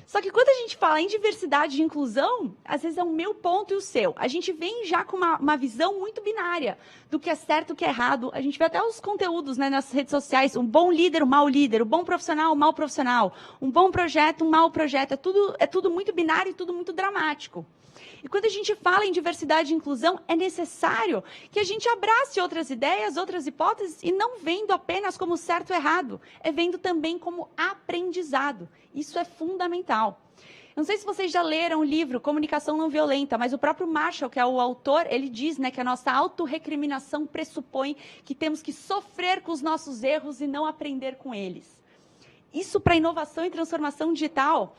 Só que quando a gente fala em diversidade e inclusão, às vezes é o meu ponto e o seu. A gente vem já com uma visão muito binária do que é certo e o que é errado. A gente vê até os conteúdos, né, nas redes sociais, um bom líder, um mau líder, um bom profissional, um mau profissional, um bom projeto, um mau projeto. É tudo muito binário e tudo muito dramático. E quando a gente fala em diversidade e inclusão, é necessário que a gente abrace outras ideias, outras hipóteses, e não vendo apenas como certo ou errado, é vendo também como aprendizado. Isso é fundamental. Não sei se vocês já leram o livro Comunicação Não Violenta, mas o próprio Marshall, que é o autor, ele diz, né, que a nossa autorrecriminação pressupõe que temos que sofrer com os nossos erros e não aprender com eles. Isso para inovação e transformação digital,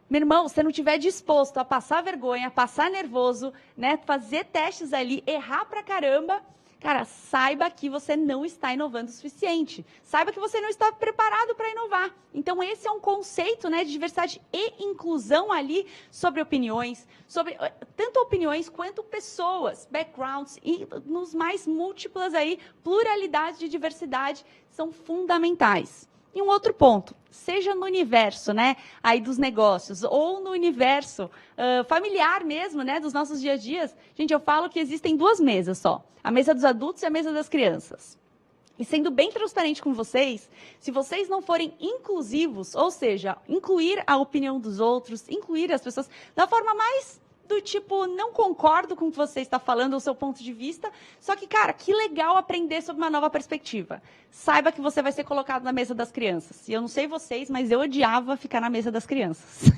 meu irmão, se você não estiver disposto a passar vergonha, passar nervoso, né, fazer testes ali, errar pra caramba, cara, saiba que você não está inovando o suficiente. Saiba que você não está preparado para inovar. Então, esse é um conceito, né, de diversidade e inclusão ali sobre opiniões, sobre tanto opiniões quanto pessoas, backgrounds, e nos mais múltiplas aí, pluralidade de diversidade são fundamentais. E um outro ponto, seja no universo, né, aí dos negócios, ou no universo familiar mesmo, né, dos nossos dia a dias, gente, eu falo que existem duas mesas só, a mesa dos adultos e a mesa das crianças. E sendo bem transparente com vocês, se vocês não forem inclusivos, ou seja, incluir a opinião dos outros, incluir as pessoas da forma mais do tipo, não concordo com o que você está falando, o seu ponto de vista, só que, cara, que legal aprender sobre uma nova perspectiva. Saiba que você vai ser colocado na mesa das crianças. E eu não sei vocês, mas eu odiava ficar na mesa das crianças.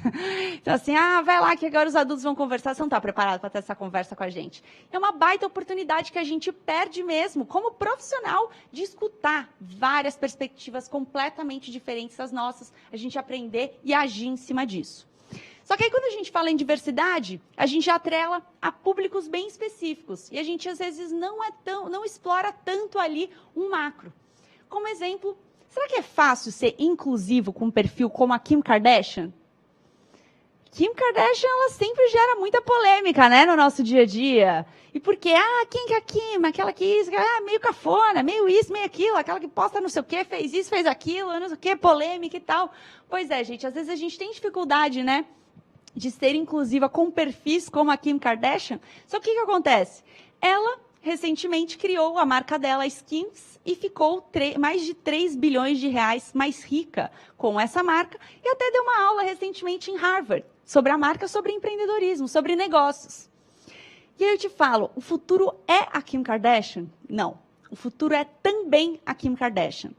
Então, assim, vai lá que agora os adultos vão conversar, você não está preparado para ter essa conversa com a gente. É uma baita oportunidade que a gente perde mesmo, como profissional, de escutar várias perspectivas completamente diferentes das nossas, a gente aprender e agir em cima disso. Só que aí, quando a gente fala em diversidade, a gente atrela a públicos bem específicos. E a gente, às vezes, não explora tanto ali um macro. Como exemplo, será que é fácil ser inclusivo com um perfil como a Kim Kardashian? Kim Kardashian, ela sempre gera muita polêmica, né, no nosso dia a dia. E por quê? Quem que é a Kim? Aquela que isso, meio cafona, meio isso, meio aquilo, aquela que posta não sei o quê, fez isso, fez aquilo, não sei o quê, polêmica e tal. Pois é, gente, às vezes a gente tem dificuldade, né, de ser inclusiva com perfis como a Kim Kardashian. Só que o que acontece? Ela, recentemente, criou a marca dela, Skims, e ficou mais de 3 bilhões de reais mais rica com essa marca, e até deu uma aula recentemente em Harvard, sobre a marca, sobre empreendedorismo, sobre negócios. E aí eu te falo, o futuro é a Kim Kardashian? Não. O futuro é também a Kim Kardashian.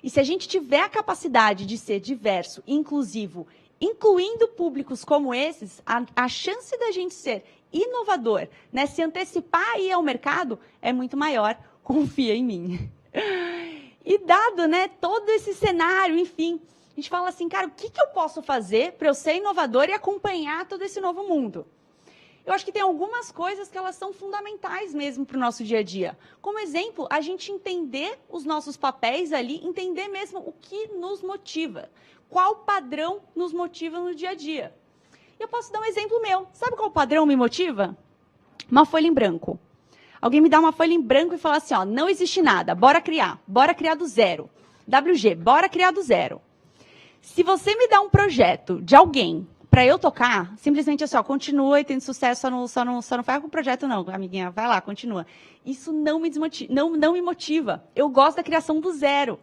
E se a gente tiver a capacidade de ser diverso, inclusivo, incluindo públicos como esses, a chance da gente ser inovador, né, se antecipar aí ao mercado, é muito maior. Confia em mim. E dado, né, todo esse cenário, enfim, a gente fala assim, cara, o que eu posso fazer para eu ser inovador e acompanhar todo esse novo mundo? Eu acho que tem algumas coisas que elas são fundamentais mesmo para o nosso dia a dia. Como exemplo, a gente entender os nossos papéis ali, entender mesmo o que nos motiva. Qual padrão nos motiva no dia a dia? Eu posso dar um exemplo meu. Sabe qual padrão me motiva? Uma folha em branco. Alguém me dá uma folha em branco e fala assim, ó, não existe nada, bora criar do zero. WG, bora criar do zero. Se você me dá um projeto de alguém para eu tocar, simplesmente assim, ó, continua e tendo sucesso, só não faz com o projeto não, amiguinha, vai lá, continua. Isso não me desmotiva, não me motiva. Eu gosto da criação do zero.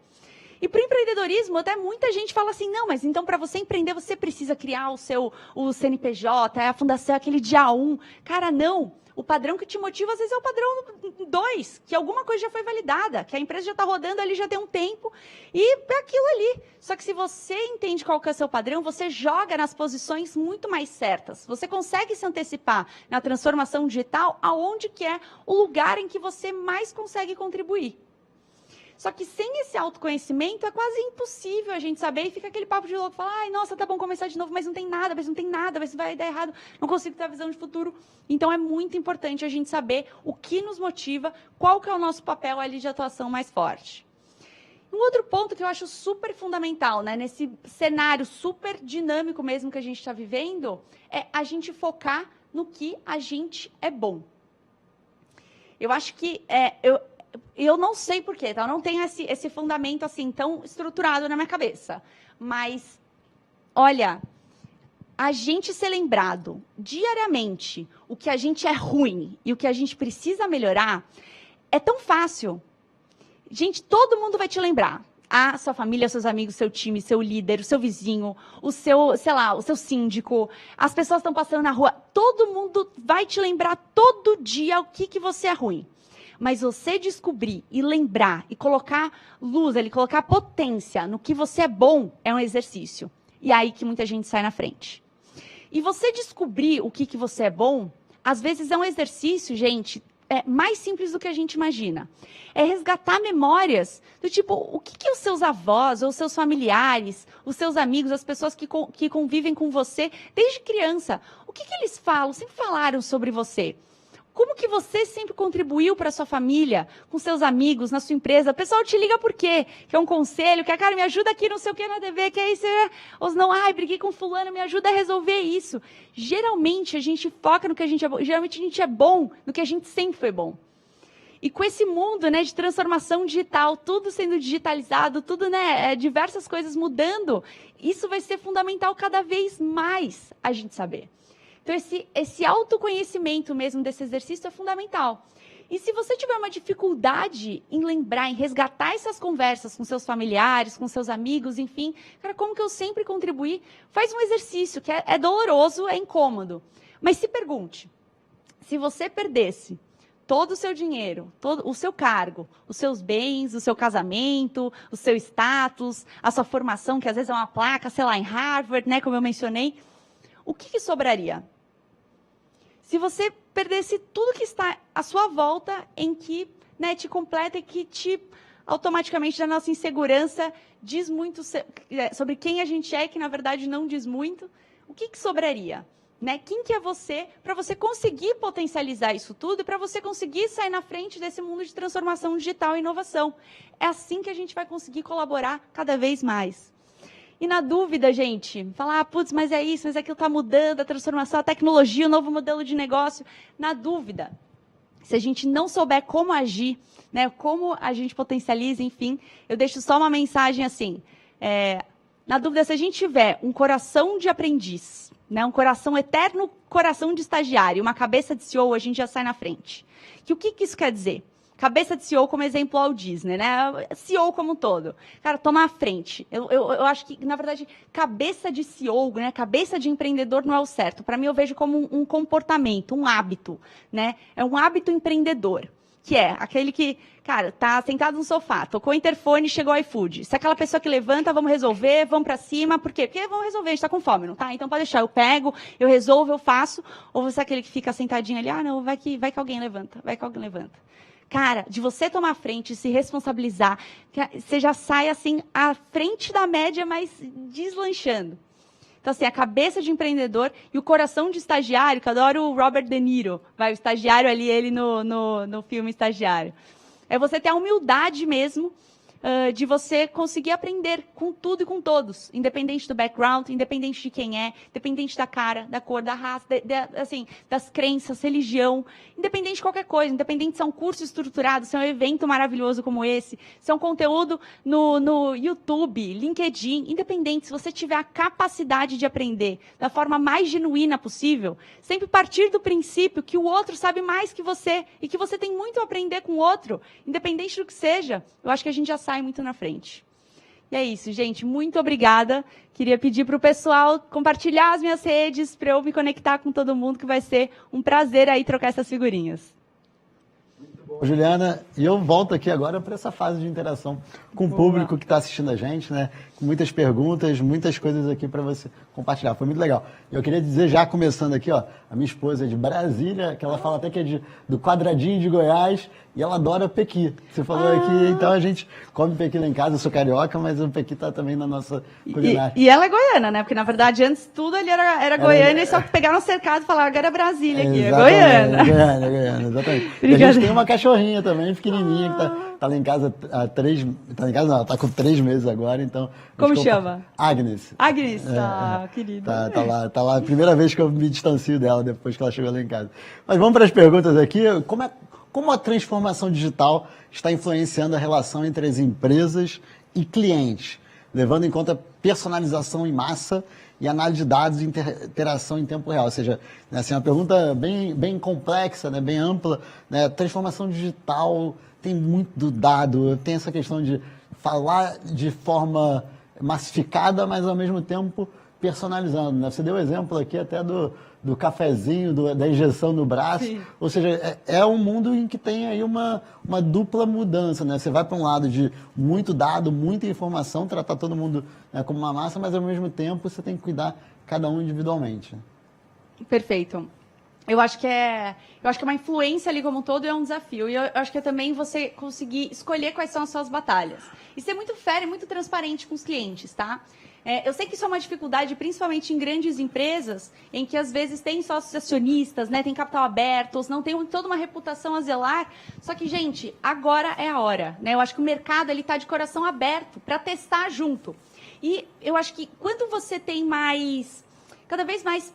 E para o empreendedorismo, até muita gente fala assim, não, mas então para você empreender, você precisa criar o CNPJ, a fundação, aquele dia 1. Cara, não. O padrão que te motiva, às vezes, é o padrão 2, que alguma coisa já foi validada, que a empresa já está rodando ali já tem um tempo, e é aquilo ali. Só que se você entende qual que é o seu padrão, você joga nas posições muito mais certas. Você consegue se antecipar na transformação digital aonde que é o lugar em que você mais consegue contribuir. Só que sem esse autoconhecimento é quase impossível a gente saber e fica aquele papo de louco, fala, ai, nossa, tá bom começar de novo, mas não tem nada, mas vai dar errado, não consigo ter a visão de futuro. Então é muito importante a gente saber o que nos motiva, qual que é o nosso papel ali de atuação mais forte. Um outro ponto que eu acho super fundamental, né, nesse cenário super dinâmico mesmo que a gente está vivendo, é a gente focar no que a gente é bom. Eu acho que eu não sei porquê, tá? Eu não tenho esse fundamento assim tão estruturado na minha cabeça. Mas, olha, a gente ser lembrado diariamente o que a gente é ruim e o que a gente precisa melhorar é tão fácil. Gente, todo mundo vai te lembrar. A sua família, seus amigos, seu time, seu líder, o seu vizinho, o seu, sei lá, o seu síndico, as pessoas estão passando na rua, todo mundo vai te lembrar todo dia o que você é ruim. Mas você descobrir e lembrar e colocar luz, colocar potência no que você é bom, é um exercício. E é aí que muita gente sai na frente. E você descobrir o que você é bom, às vezes é um exercício, gente, mais simples do que a gente imagina. É resgatar memórias do tipo, o que os seus avós, ou os seus familiares, os seus amigos, as pessoas que convivem com você desde criança, o que eles falam, sempre falaram sobre você? Como que você sempre contribuiu para a sua família, com seus amigos, na sua empresa? O pessoal te liga por quê? Quer um conselho? Quer, cara, me ajuda aqui, não sei o que, na TV, que é isso? Ou não, briguei com fulano, me ajuda a resolver isso. Geralmente, a gente foca no que a gente é bom. Geralmente, a gente é bom no que a gente sempre foi bom. E com esse mundo, né, de transformação digital, tudo sendo digitalizado, tudo, né, diversas coisas mudando, isso vai ser fundamental cada vez mais a gente saber. Então, esse autoconhecimento mesmo desse exercício é fundamental. E se você tiver uma dificuldade em lembrar, em resgatar essas conversas com seus familiares, com seus amigos, enfim, cara, como que eu sempre contribuí? Faz um exercício que é doloroso, é incômodo. Mas se pergunte, se você perdesse todo o seu dinheiro, todo o seu cargo, os seus bens, o seu casamento, o seu status, a sua formação, que às vezes é uma placa, sei lá, em Harvard, né, como eu mencionei, o que sobraria? Se você perdesse tudo que está à sua volta, em que, né, te completa e que te, automaticamente, da nossa insegurança, diz muito sobre quem a gente é, que na verdade não diz muito, o que sobraria? Né? Quem que é você, para você conseguir potencializar isso tudo e para você conseguir sair na frente desse mundo de transformação digital e inovação? É assim que a gente vai conseguir colaborar cada vez mais. E na dúvida, gente, falar, putz, mas é isso, mas aquilo está mudando, a transformação, a tecnologia, o novo modelo de negócio. Na dúvida, se a gente não souber como agir, né, como a gente potencializa, enfim, eu deixo só uma mensagem assim. Na dúvida, se a gente tiver um coração de aprendiz, né, um coração eterno, coração de estagiário, uma cabeça de CEO, a gente já sai na frente. O que isso quer dizer? Cabeça de CEO como exemplo ao Disney, né? CEO como um todo. Cara, tomar a frente. Eu acho que, na verdade, cabeça de CEO, né? Cabeça de empreendedor não é o certo. Para mim, eu vejo como um comportamento, um hábito, né? É um hábito empreendedor, que é aquele que, cara, tá sentado no sofá, tocou o interfone, chegou o iFood. Se é aquela pessoa que levanta, vamos resolver, vamos para cima. Por quê? Porque vamos resolver, a gente tá com fome, não tá? Então pode deixar, eu pego, eu resolvo, eu faço. Ou você é aquele que fica sentadinho ali, não, vai que alguém levanta, vai que alguém levanta. Cara, de você tomar a frente, se responsabilizar, você já sai assim à frente da média, mas deslanchando. Então, assim, a cabeça de empreendedor e o coração de estagiário, que eu adoro o Robert De Niro, o estagiário ali, ele no filme Estagiário. É você ter a humildade mesmo de você conseguir aprender com tudo e com todos, independente do background, independente de quem é, independente da cara, da cor, da raça, assim, das crenças, religião, independente de qualquer coisa, independente se é um curso estruturado, se é um evento maravilhoso como esse, se é um conteúdo no YouTube, LinkedIn, independente, se você tiver a capacidade de aprender da forma mais genuína possível, sempre partir do princípio que o outro sabe mais que você e que você tem muito a aprender com o outro, independente do que seja, eu acho que a gente já sabe muito na frente. E é isso, gente. Muito obrigada. Queria pedir para o pessoal compartilhar as minhas redes para eu me conectar com todo mundo, que vai ser um prazer aí trocar essas figurinhas. Muito bom, Juliana. E eu volto aqui agora para essa fase de interação com o público que está assistindo a gente, né? Com muitas perguntas, muitas coisas aqui para você compartilhar. Foi muito legal. Eu queria dizer, já começando aqui, ó, a minha esposa é de Brasília, que ela fala até que é do quadradinho de Goiás, e ela adora pequi. Você falou aqui, então a gente come pequi lá em casa. Eu sou carioca, mas o pequi está também na nossa culinária. E ela é goiana, né? Porque, na verdade, antes tudo ali era goiana, e só pegaram o cercado e falaram, agora é Brasília aqui, é goiana. Goiana, exatamente. E a gente tem uma cachorrinha também, pequenininha, que tá lá em casa há 3... Tá em casa não, ela tá com 3 meses agora, então... Como chama? Agnes. Agnes, querida. Tá lá, a primeira vez que eu me distancio dela, depois que ela chegou lá em casa. Mas vamos para as perguntas aqui. Como a transformação digital está influenciando a relação entre as empresas e clientes, levando em conta personalização em massa e análise de dados e interação em tempo real? Ou seja, né, assim, uma pergunta bem complexa, né, bem ampla. Né, transformação digital tem muito dado, tem essa questão de falar de forma massificada, mas ao mesmo tempo personalizando. Né? Você deu exemplo aqui até do cafezinho, da injeção no braço. Sim. Ou seja, é um mundo em que tem aí uma dupla mudança, né? Você vai para um lado de muito dado, muita informação, tratar todo mundo, né, como uma massa, mas ao mesmo tempo você tem que cuidar cada um individualmente. Perfeito. Eu acho que é uma influência ali como um todo e é um desafio. E eu acho que é também você conseguir escolher quais são as suas batalhas. E ser muito fair e muito transparente com os clientes, tá? Eu sei que isso é uma dificuldade, principalmente em grandes empresas, em que às vezes tem sócios acionistas, né, tem capital aberto, não tem toda uma reputação a zelar. Só que, gente, agora é a hora, né? Eu acho que o mercado está de coração aberto para testar junto. E eu acho que quando você tem cada vez mais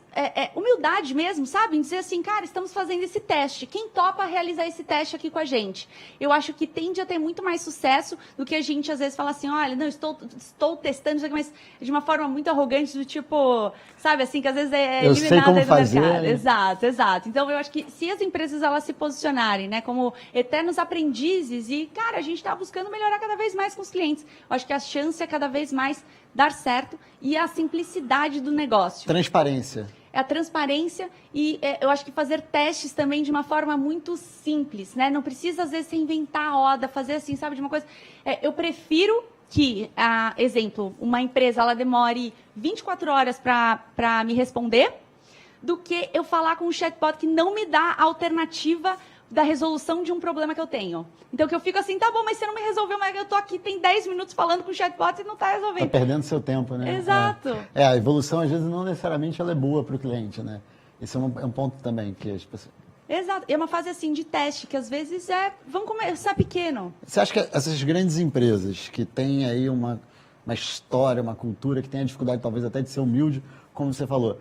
humildade mesmo, sabe? Em dizer assim, cara, estamos fazendo esse teste. Quem topa realizar esse teste aqui com a gente? Eu acho que tende a ter muito mais sucesso do que a gente, às vezes, fala assim, olha, não, estou testando, mas de uma forma muito arrogante, do tipo, sabe, assim, que às vezes é eu sei como fazer. Mercado. Exato. Então, eu acho que se as empresas, elas se posicionarem, né, como eternos aprendizes e, cara, a gente está buscando melhorar cada vez mais com os clientes. Eu acho que a chance é cada vez mais dar certo e a simplicidade do negócio. Transparência. É a transparência e eu acho que fazer testes também de uma forma muito simples, né? Não precisa, às vezes, inventar a roda, fazer assim, sabe, de uma coisa... eu prefiro que, exemplo, uma empresa, ela demore 24 horas para me responder, do que eu falar com um chatbot que não me dá a alternativa da resolução de um problema que eu tenho. Então, que eu fico assim, tá bom, mas você não me resolveu, mas eu tô aqui, tem 10 minutos falando com o chatbot e não tá resolvendo. Tá perdendo seu tempo, né? Exato. A evolução, às vezes, não necessariamente ela é boa para o cliente, né? Esse é um ponto também que as pessoas... Exato. É uma fase, assim, de teste, que às vezes vão começar pequeno. Você acha que essas grandes empresas que têm aí uma história, uma cultura, que têm a dificuldade, talvez, até de ser humilde, como você falou,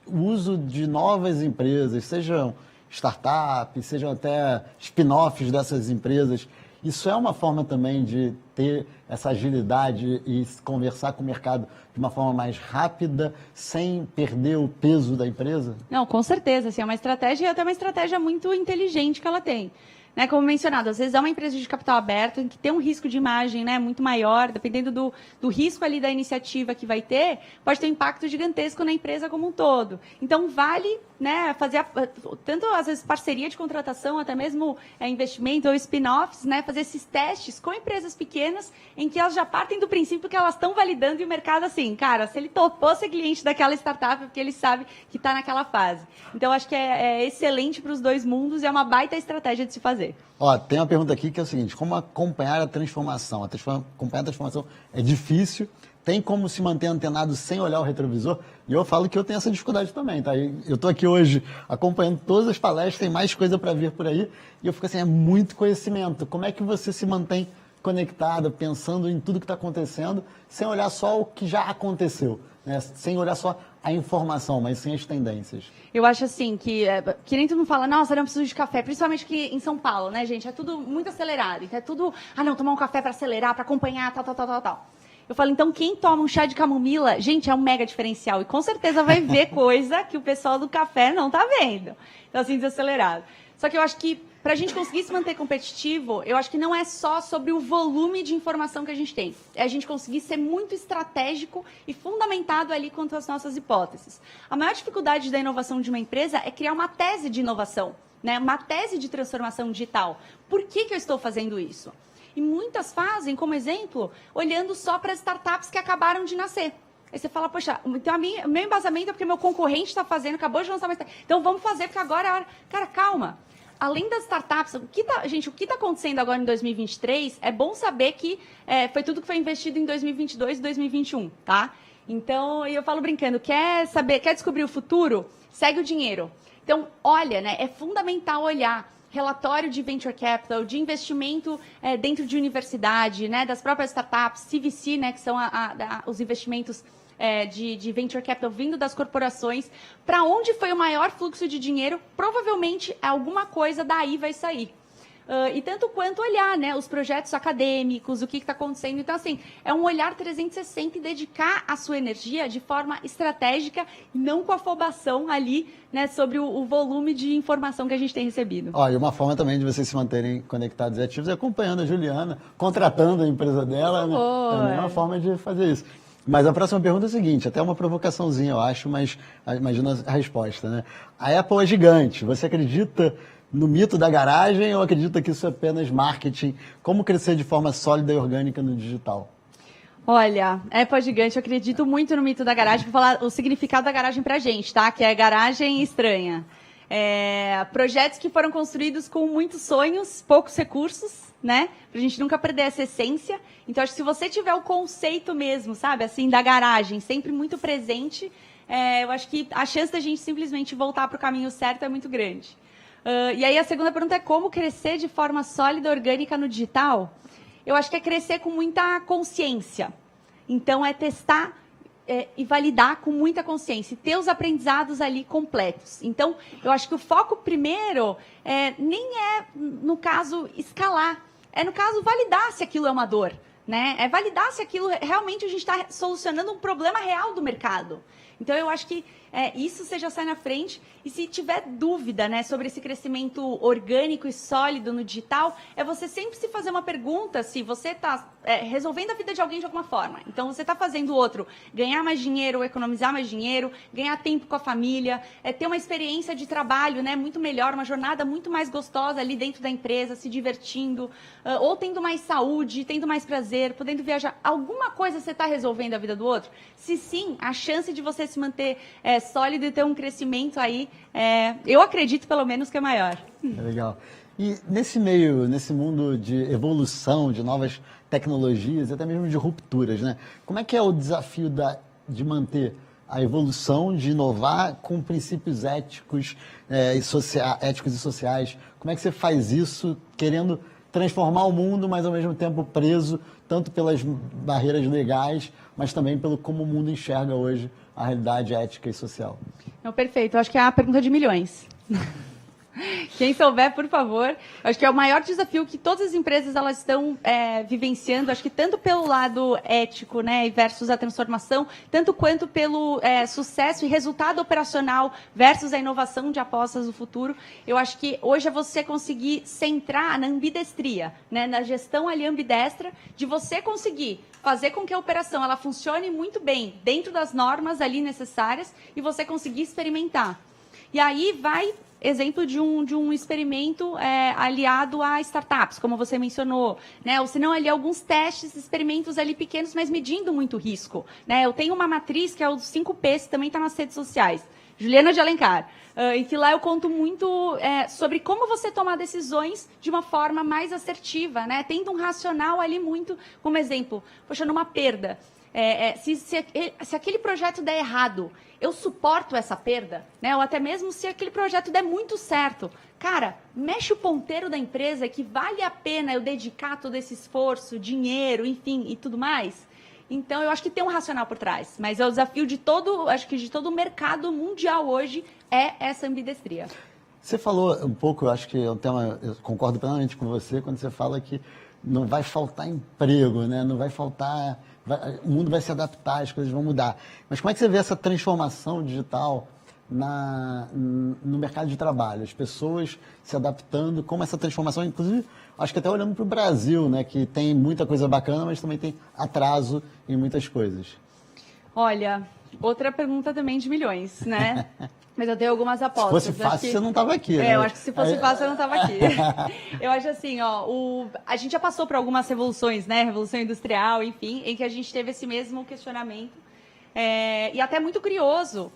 o uso de novas empresas, sejam startups, sejam até spin-offs dessas empresas, isso é uma forma também de ter essa agilidade e conversar com o mercado de uma forma mais rápida, sem perder o peso da empresa? Não, com certeza. Assim, é uma estratégia e até uma estratégia muito inteligente que ela tem. Né, como mencionado, às vezes é uma empresa de capital aberto em que tem um risco de imagem, né, muito maior, dependendo do risco ali da iniciativa que vai ter, pode ter um impacto gigantesco na empresa como um todo. Então, vale, né, fazer tanto, às vezes, parceria de contratação, até mesmo investimento ou spin-offs, né, fazer esses testes com empresas pequenas em que elas já partem do princípio que elas estão validando e o mercado, assim, cara, se ele topou ser cliente daquela startup, é porque ele sabe que está naquela fase. Então, acho que é excelente para os dois mundos e é uma baita estratégia de se fazer. Ó, tem uma pergunta aqui que é o seguinte, como acompanhar a transformação? Acompanhar a transformação é difícil, tem como se manter antenado sem olhar o retrovisor? E eu falo que eu tenho essa dificuldade também, tá? Eu estou aqui hoje acompanhando todas as palestras, tem mais coisa para vir por aí, e eu fico assim, é muito conhecimento. Como é que você se mantém conectado, pensando em tudo que está acontecendo, sem olhar só o que já aconteceu, né? Sem olhar só a informação, mas sim as tendências? Eu acho assim, que nem todo mundo fala, nossa, eu não preciso de café, principalmente aqui em São Paulo, né, gente? É tudo muito acelerado, então é tudo, não, tomar um café para acelerar, para acompanhar, tal. Eu falo, então, quem toma um chá de camomila, gente, é um mega diferencial. E com certeza vai ver coisa que o pessoal do café não tá vendo. Então, assim, desacelerado. Só que eu acho que, para a gente conseguir se manter competitivo, eu acho que não é só sobre o volume de informação que a gente tem. É a gente conseguir ser muito estratégico e fundamentado ali quanto às nossas hipóteses. A maior dificuldade da inovação de uma empresa é criar uma tese de inovação, né? Uma tese de transformação digital. Por que eu estou fazendo isso? E muitas fazem, como exemplo, olhando só para as startups que acabaram de nascer. Aí você fala, poxa, então o meu embasamento é porque meu concorrente está fazendo, acabou de lançar uma startup. Então vamos fazer, porque agora é a hora. Cara, calma. Além das startups, o que está acontecendo agora em 2023, é bom saber que foi tudo que foi investido em 2022 e 2021, tá? Então, eu falo brincando, quer descobrir o futuro? Segue o dinheiro. Então, olha, né, é fundamental olhar relatório de venture capital, de investimento dentro de universidade, né, das próprias startups, CVC, né, que são os investimentos de venture capital vindo das corporações, para onde foi o maior fluxo de dinheiro, provavelmente alguma coisa daí vai sair. E tanto quanto olhar, né, os projetos acadêmicos, o que está acontecendo. Então, assim, é um olhar 360 e dedicar a sua energia de forma estratégica, não com afobação ali, né, sobre o volume de informação que a gente tem recebido. E uma forma também de vocês se manterem conectados e ativos é acompanhando a Juliana, contratando a empresa dela, né? É uma forma de fazer isso. Mas a próxima pergunta é a seguinte, até uma provocaçãozinha, eu acho, mas imagina a resposta, né? A Apple é gigante, você acredita no mito da garagem ou acredita que isso é apenas marketing? Como crescer de forma sólida e orgânica no digital? Olha, Apple gigante, eu acredito muito no mito da garagem. Vou falar o significado da garagem pra gente, tá? Que é garagem estranha. Projetos que foram construídos com muitos sonhos, poucos recursos, né? Pra gente nunca perder essa essência. Então, acho que se você tiver o conceito mesmo, sabe? Assim, da garagem, sempre muito presente, eu acho que a chance da gente simplesmente voltar pro caminho certo é muito grande. E aí, a segunda pergunta é como crescer de forma sólida, orgânica no digital? Eu acho que é crescer com muita consciência. Então, é testar e validar com muita consciência. E ter os aprendizados ali completos. Então, eu acho que o foco primeiro nem é, no caso, escalar. É, no caso, validar se aquilo é uma dor. Né? É validar se aquilo realmente a gente está solucionando um problema real do mercado. Então, eu acho que isso você já sai na frente. E se tiver dúvida, né, sobre esse crescimento orgânico e sólido no digital, é você sempre se fazer uma pergunta se você está resolvendo a vida de alguém de alguma forma. Então, você está fazendo o outro ganhar mais dinheiro, economizar mais dinheiro, ganhar tempo com a família, ter uma experiência de trabalho, né, muito melhor, uma jornada muito mais gostosa ali dentro da empresa, se divertindo, ou tendo mais saúde, tendo mais prazer, podendo viajar. Alguma coisa você está resolvendo a vida do outro? Se sim, a chance de você se manter sólido e ter um crescimento aí, eu acredito pelo menos que é maior. Legal. E nesse meio, nesse mundo de evolução, de novas tecnologias, até mesmo de rupturas, né? Como é que é o desafio de manter a evolução, de inovar com princípios éticos, éticos e sociais? Como é que você faz isso querendo transformar o mundo, mas ao mesmo tempo preso tanto pelas barreiras legais, mas também pelo como o mundo enxerga hoje a realidade ética e social? Não, perfeito. Eu acho que é a pergunta de milhões. Quem souber, por favor. Acho que é o maior desafio que todas as empresas elas estão vivenciando, acho que tanto pelo lado ético, né, versus a transformação, tanto quanto pelo sucesso e resultado operacional versus a inovação de apostas no futuro. Eu acho que hoje é você conseguir centrar na ambidestria, né, na gestão ali ambidestra, de você conseguir fazer com que a operação ela funcione muito bem dentro das normas ali necessárias e você conseguir experimentar. E aí vai exemplo de um experimento aliado a startups, como você mencionou, né? Ou se não, ali alguns testes, experimentos ali pequenos, mas medindo muito risco, né? Eu tenho uma matriz que é o dos 5Ps, que também está nas redes sociais, Juliana de Alencar, em que lá eu conto muito sobre como você tomar decisões de uma forma mais assertiva, né? Tendo um racional ali muito, como exemplo, poxa, numa perda. Se aquele projeto der errado, eu suporto essa perda, né? Ou até mesmo se aquele projeto der muito certo. Cara, mexe o ponteiro da empresa que vale a pena eu dedicar todo esse esforço, dinheiro, enfim, e tudo mais. Então, eu acho que tem um racional por trás. Mas é o desafio de todo o mercado mundial hoje é essa ambidestria. Você falou um pouco, eu acho que é um tema, eu concordo plenamente com você, quando você fala que não vai faltar emprego, né? Não vai faltar... o mundo vai se adaptar, as coisas vão mudar. Mas como é que você vê essa transformação digital no mercado de trabalho? As pessoas se adaptando, como essa transformação, inclusive, acho que até olhando para o Brasil, né, que tem muita coisa bacana, mas também tem atraso em muitas coisas. Olha, outra pergunta também de milhões, né? Mas eu tenho algumas apostas. Se fosse fácil, você não estava aqui, né? Eu acho que se fosse fácil, eu não estava aqui. Eu acho assim, a gente já passou por algumas revoluções, né? Revolução industrial, enfim, em que a gente teve esse mesmo questionamento. E até muito curioso.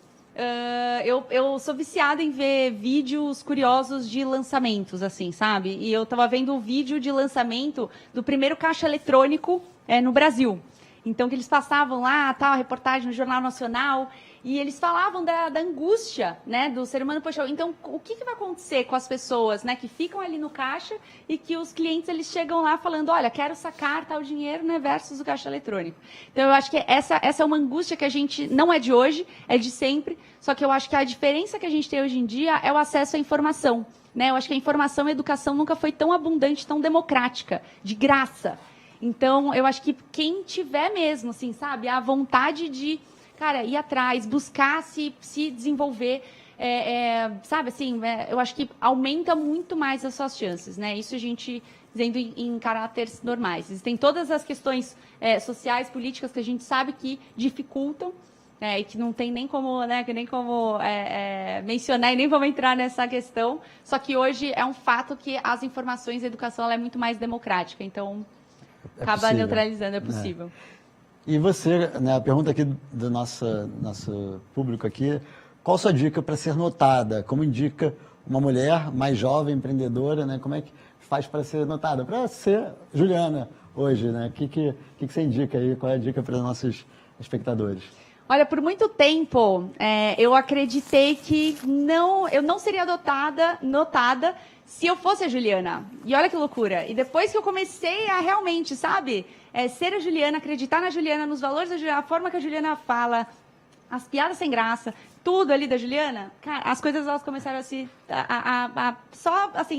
Eu sou viciada em ver vídeos curiosos de lançamentos, assim, sabe? E eu estava vendo um vídeo de lançamento do primeiro caixa eletrônico no Brasil. Então, que eles passavam lá, tal, a reportagem no Jornal Nacional, e eles falavam da angústia, né, do ser humano. Poxa, então, o que vai acontecer com as pessoas, né, que ficam ali no caixa e que os clientes, eles chegam lá falando, olha, quero sacar tal dinheiro, né, versus o caixa eletrônico. Então, eu acho que essa é uma angústia que a gente, não é de hoje, é de sempre, só que eu acho que a diferença que a gente tem hoje em dia é o acesso à informação, né, eu acho que a informação e a educação nunca foi tão abundante, tão democrática, de graça. Então, eu acho que quem tiver mesmo, assim, sabe, a vontade de, cara, ir atrás, buscar se desenvolver, sabe, assim, eu acho que aumenta muito mais as suas chances, né? Isso a gente dizendo em caráteres normais. Existem todas as questões sociais, políticas que a gente sabe que dificultam, e que não tem nem como, né, mencionar e nem vamos entrar nessa questão. Só que hoje é um fato que as informações e a educação ela é muito mais democrática. Então, acaba possível. neutralizando, é possível. E você, né, a pergunta aqui do nosso público aqui, qual a sua dica para ser notada? Como indica uma mulher mais jovem, empreendedora, né? Como é que faz para ser notada? Para ser Juliana hoje, né? O que você indica aí? Qual é a dica para os nossos espectadores? Olha, por muito tempo, eu acreditei que eu não seria notada se eu fosse a Juliana. E olha que loucura. E depois que eu comecei a realmente, sabe, ser a Juliana, acreditar na Juliana, nos valores da Juliana, a forma que a Juliana fala, as piadas sem graça, tudo ali da Juliana, cara, as coisas elas começaram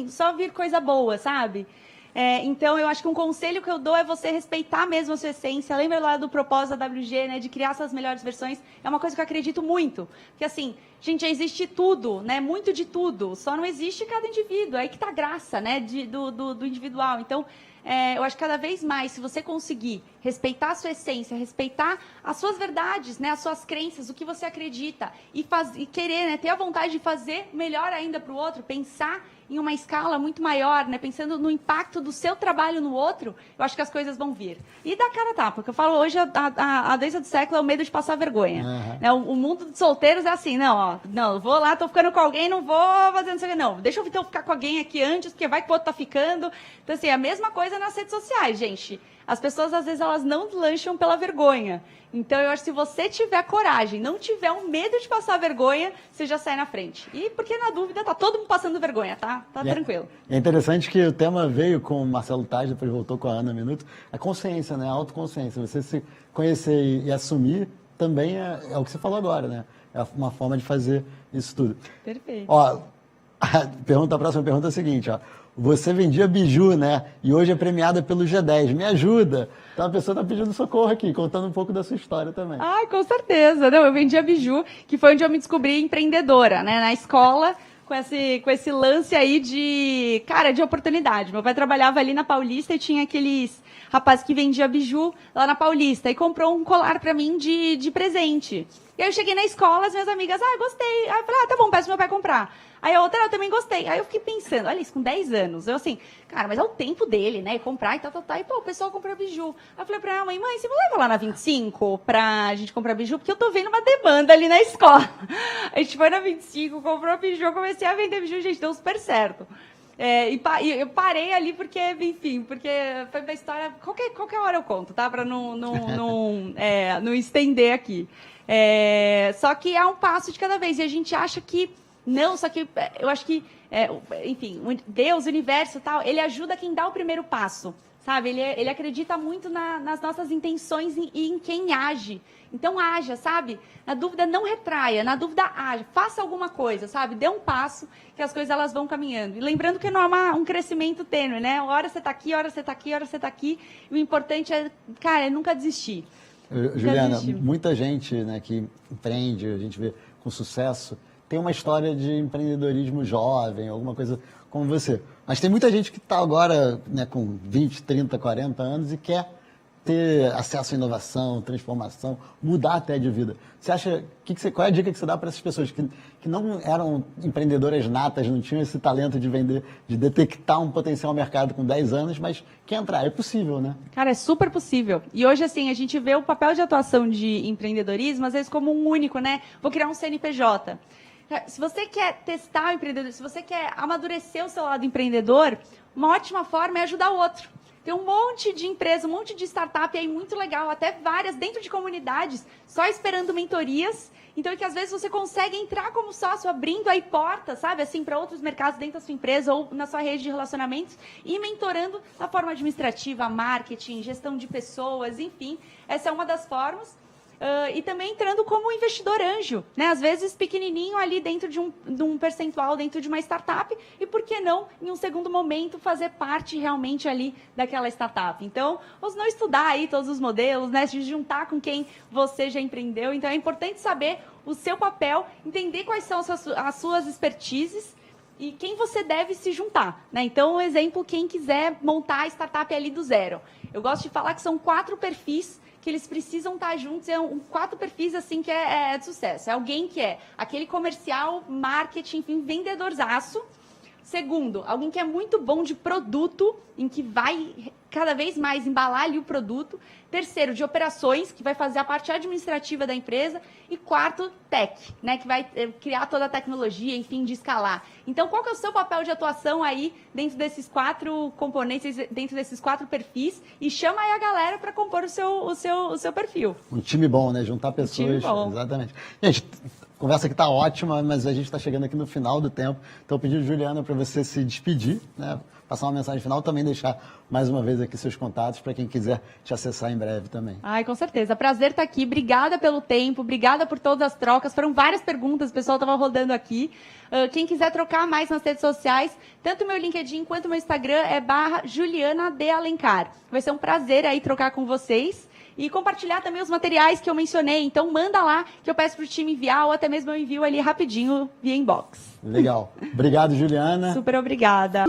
só vir coisa boa, sabe? Então, eu acho que um conselho que eu dou é você respeitar mesmo a sua essência. Lembra lá do propósito da WG, né? De criar suas melhores versões. É uma coisa que eu acredito muito. Porque, assim, gente, já existe tudo, né? Muito de tudo. Só não existe cada indivíduo. É aí que tá a graça, né? Do individual. Então, eu acho que cada vez mais, se você conseguir respeitar a sua essência, respeitar as suas verdades, né? As suas crenças, o que você acredita. E querer, né? Ter a vontade de fazer melhor ainda para o outro. Pensar em uma escala muito maior, né? Pensando no impacto do seu trabalho no outro, eu acho que as coisas vão vir. E dar cara a tapa, porque eu falo hoje, a doença do século é o medo de passar vergonha. Uhum. Né? O mundo dos solteiros é assim, não, vou lá, tô ficando com alguém, não vou fazendo isso aqui, não. Deixa eu então ficar com alguém aqui antes, porque vai que o outro tá ficando. Então, assim, a mesma coisa nas redes sociais, gente. As pessoas, às vezes, elas não lancham pela vergonha. Então, eu acho que se você tiver coragem, não tiver um medo de passar vergonha, você já sai na frente. E porque, na dúvida, tá todo mundo passando vergonha, tá? Tá tranquilo. É interessante que o tema veio com o Marcelo Taz, depois voltou com a Ana Minuto. A consciência, né? A autoconsciência. Você se conhecer e assumir também é o que você falou agora, né? É uma forma de fazer isso tudo. Perfeito. Ó, a próxima pergunta é a seguinte, ó. Você vendia biju, né? E hoje é premiada pelo G10. Me ajuda. Então a pessoa está pedindo socorro aqui, contando um pouco da sua história também. Ai, com certeza. Não, eu vendia biju, que foi onde eu me descobri empreendedora, né? Na escola, com esse lance aí de oportunidade. Meu pai trabalhava ali na Paulista e tinha aqueles rapazes que vendia biju lá na Paulista e comprou um colar para mim de presente. E aí eu cheguei na escola, as minhas amigas, gostei. Aí eu falei, tá bom, peço meu pai comprar. Aí a outra, eu também gostei. Aí eu fiquei pensando, olha isso, com 10 anos. Eu assim, cara, mas é o tempo dele, né? Comprar e tal. E, pô, o pessoal comprou biju. Aí eu falei pra ela, mãe, você me leva lá na 25 pra gente comprar biju? Porque eu tô vendo uma demanda ali na escola. A gente foi na 25, comprou biju, comecei a vender biju, gente, deu super certo. E eu parei ali porque, enfim, porque foi uma história... Qualquer hora eu conto, tá? Pra não estender aqui. Só que é um passo de cada vez. E a gente acha que... Não, só que eu acho que, enfim, Deus, o universo e tal, ele ajuda quem dá o primeiro passo, sabe? Ele acredita muito nas nossas intenções e em quem age. Então, haja, sabe? Na dúvida, não retraia. Na dúvida, haja. Faça alguma coisa, sabe? Dê um passo que as coisas elas vão caminhando. E lembrando que não é um crescimento tênue, né? Hora você tá aqui, hora você tá aqui, hora você tá aqui. E o importante é, cara, é nunca desistir. Juliana, muita gente, né, que empreende, a gente vê com sucesso, tem uma história de empreendedorismo jovem, alguma coisa como você. Mas tem muita gente que está agora, né, com 20, 30, 40 anos e quer ter acesso à inovação, transformação, mudar até de vida. Você acha, qual é a dica que você dá para essas pessoas que não eram empreendedoras natas, não tinham esse talento de vender, de detectar um potencial mercado com 10 anos, mas quer entrar? É possível, né? Cara, é super possível. E hoje, assim, a gente vê o papel de atuação de empreendedorismo, às vezes, como um único, né? Vou criar um CNPJ. Se você quer testar o empreendedorismo, se você quer amadurecer o seu lado empreendedor, uma ótima forma é ajudar o outro. Tem um monte de empresa, um monte de startup aí muito legal, até várias dentro de comunidades, só esperando mentorias. Então, é que às vezes você consegue entrar como sócio, abrindo aí portas, sabe, assim, para outros mercados dentro da sua empresa ou na sua rede de relacionamentos e mentorando na forma administrativa, marketing, gestão de pessoas, enfim. Essa é uma das formas. E também entrando como investidor anjo, né? Às vezes pequenininho ali dentro de um percentual, dentro de uma startup, e por que não, em um segundo momento, fazer parte realmente ali daquela startup. Então, ou não estudar aí todos os modelos, né? Se juntar com quem você já empreendeu. Então, é importante saber o seu papel, entender quais são as suas expertises e quem você deve se juntar, né? Então, um exemplo, quem quiser montar a startup ali do zero. Eu gosto de falar que são 4 perfis que eles precisam estar juntos, 4 perfis assim que é de sucesso. É alguém que é aquele comercial, marketing, enfim, vendedorzaço. Segundo, alguém que é muito bom de produto, em que vai cada vez mais embalar ali o produto. Terceiro, de operações, que vai fazer a parte administrativa da empresa. E quarto, tech, né, que vai criar toda a tecnologia, enfim, de escalar. Então, qual que é o seu papel de atuação aí dentro desses 4 componentes, dentro desses 4 perfis? E chama aí a galera para compor o seu perfil. Um time bom, né? Juntar pessoas. time bom. Exatamente. Gente, a conversa aqui está ótima, mas a gente está chegando aqui no final do tempo. Então, eu pedi, Juliana, para você se despedir, né? Passar uma mensagem final, também deixar mais uma vez aqui seus contatos para quem quiser te acessar em breve também. Ai, com certeza. Prazer estar aqui. Obrigada pelo tempo, obrigada por todas as trocas. Foram várias perguntas, o pessoal estava rodando aqui. Quem quiser trocar mais nas redes sociais, tanto o meu LinkedIn quanto o meu Instagram é /Juliana de Alencar. Vai ser um prazer aí trocar com vocês. E compartilhar também os materiais que eu mencionei. Então, manda lá que eu peço para o time enviar ou até mesmo eu envio ali rapidinho via inbox. Legal. Obrigado, Juliana. Super obrigada.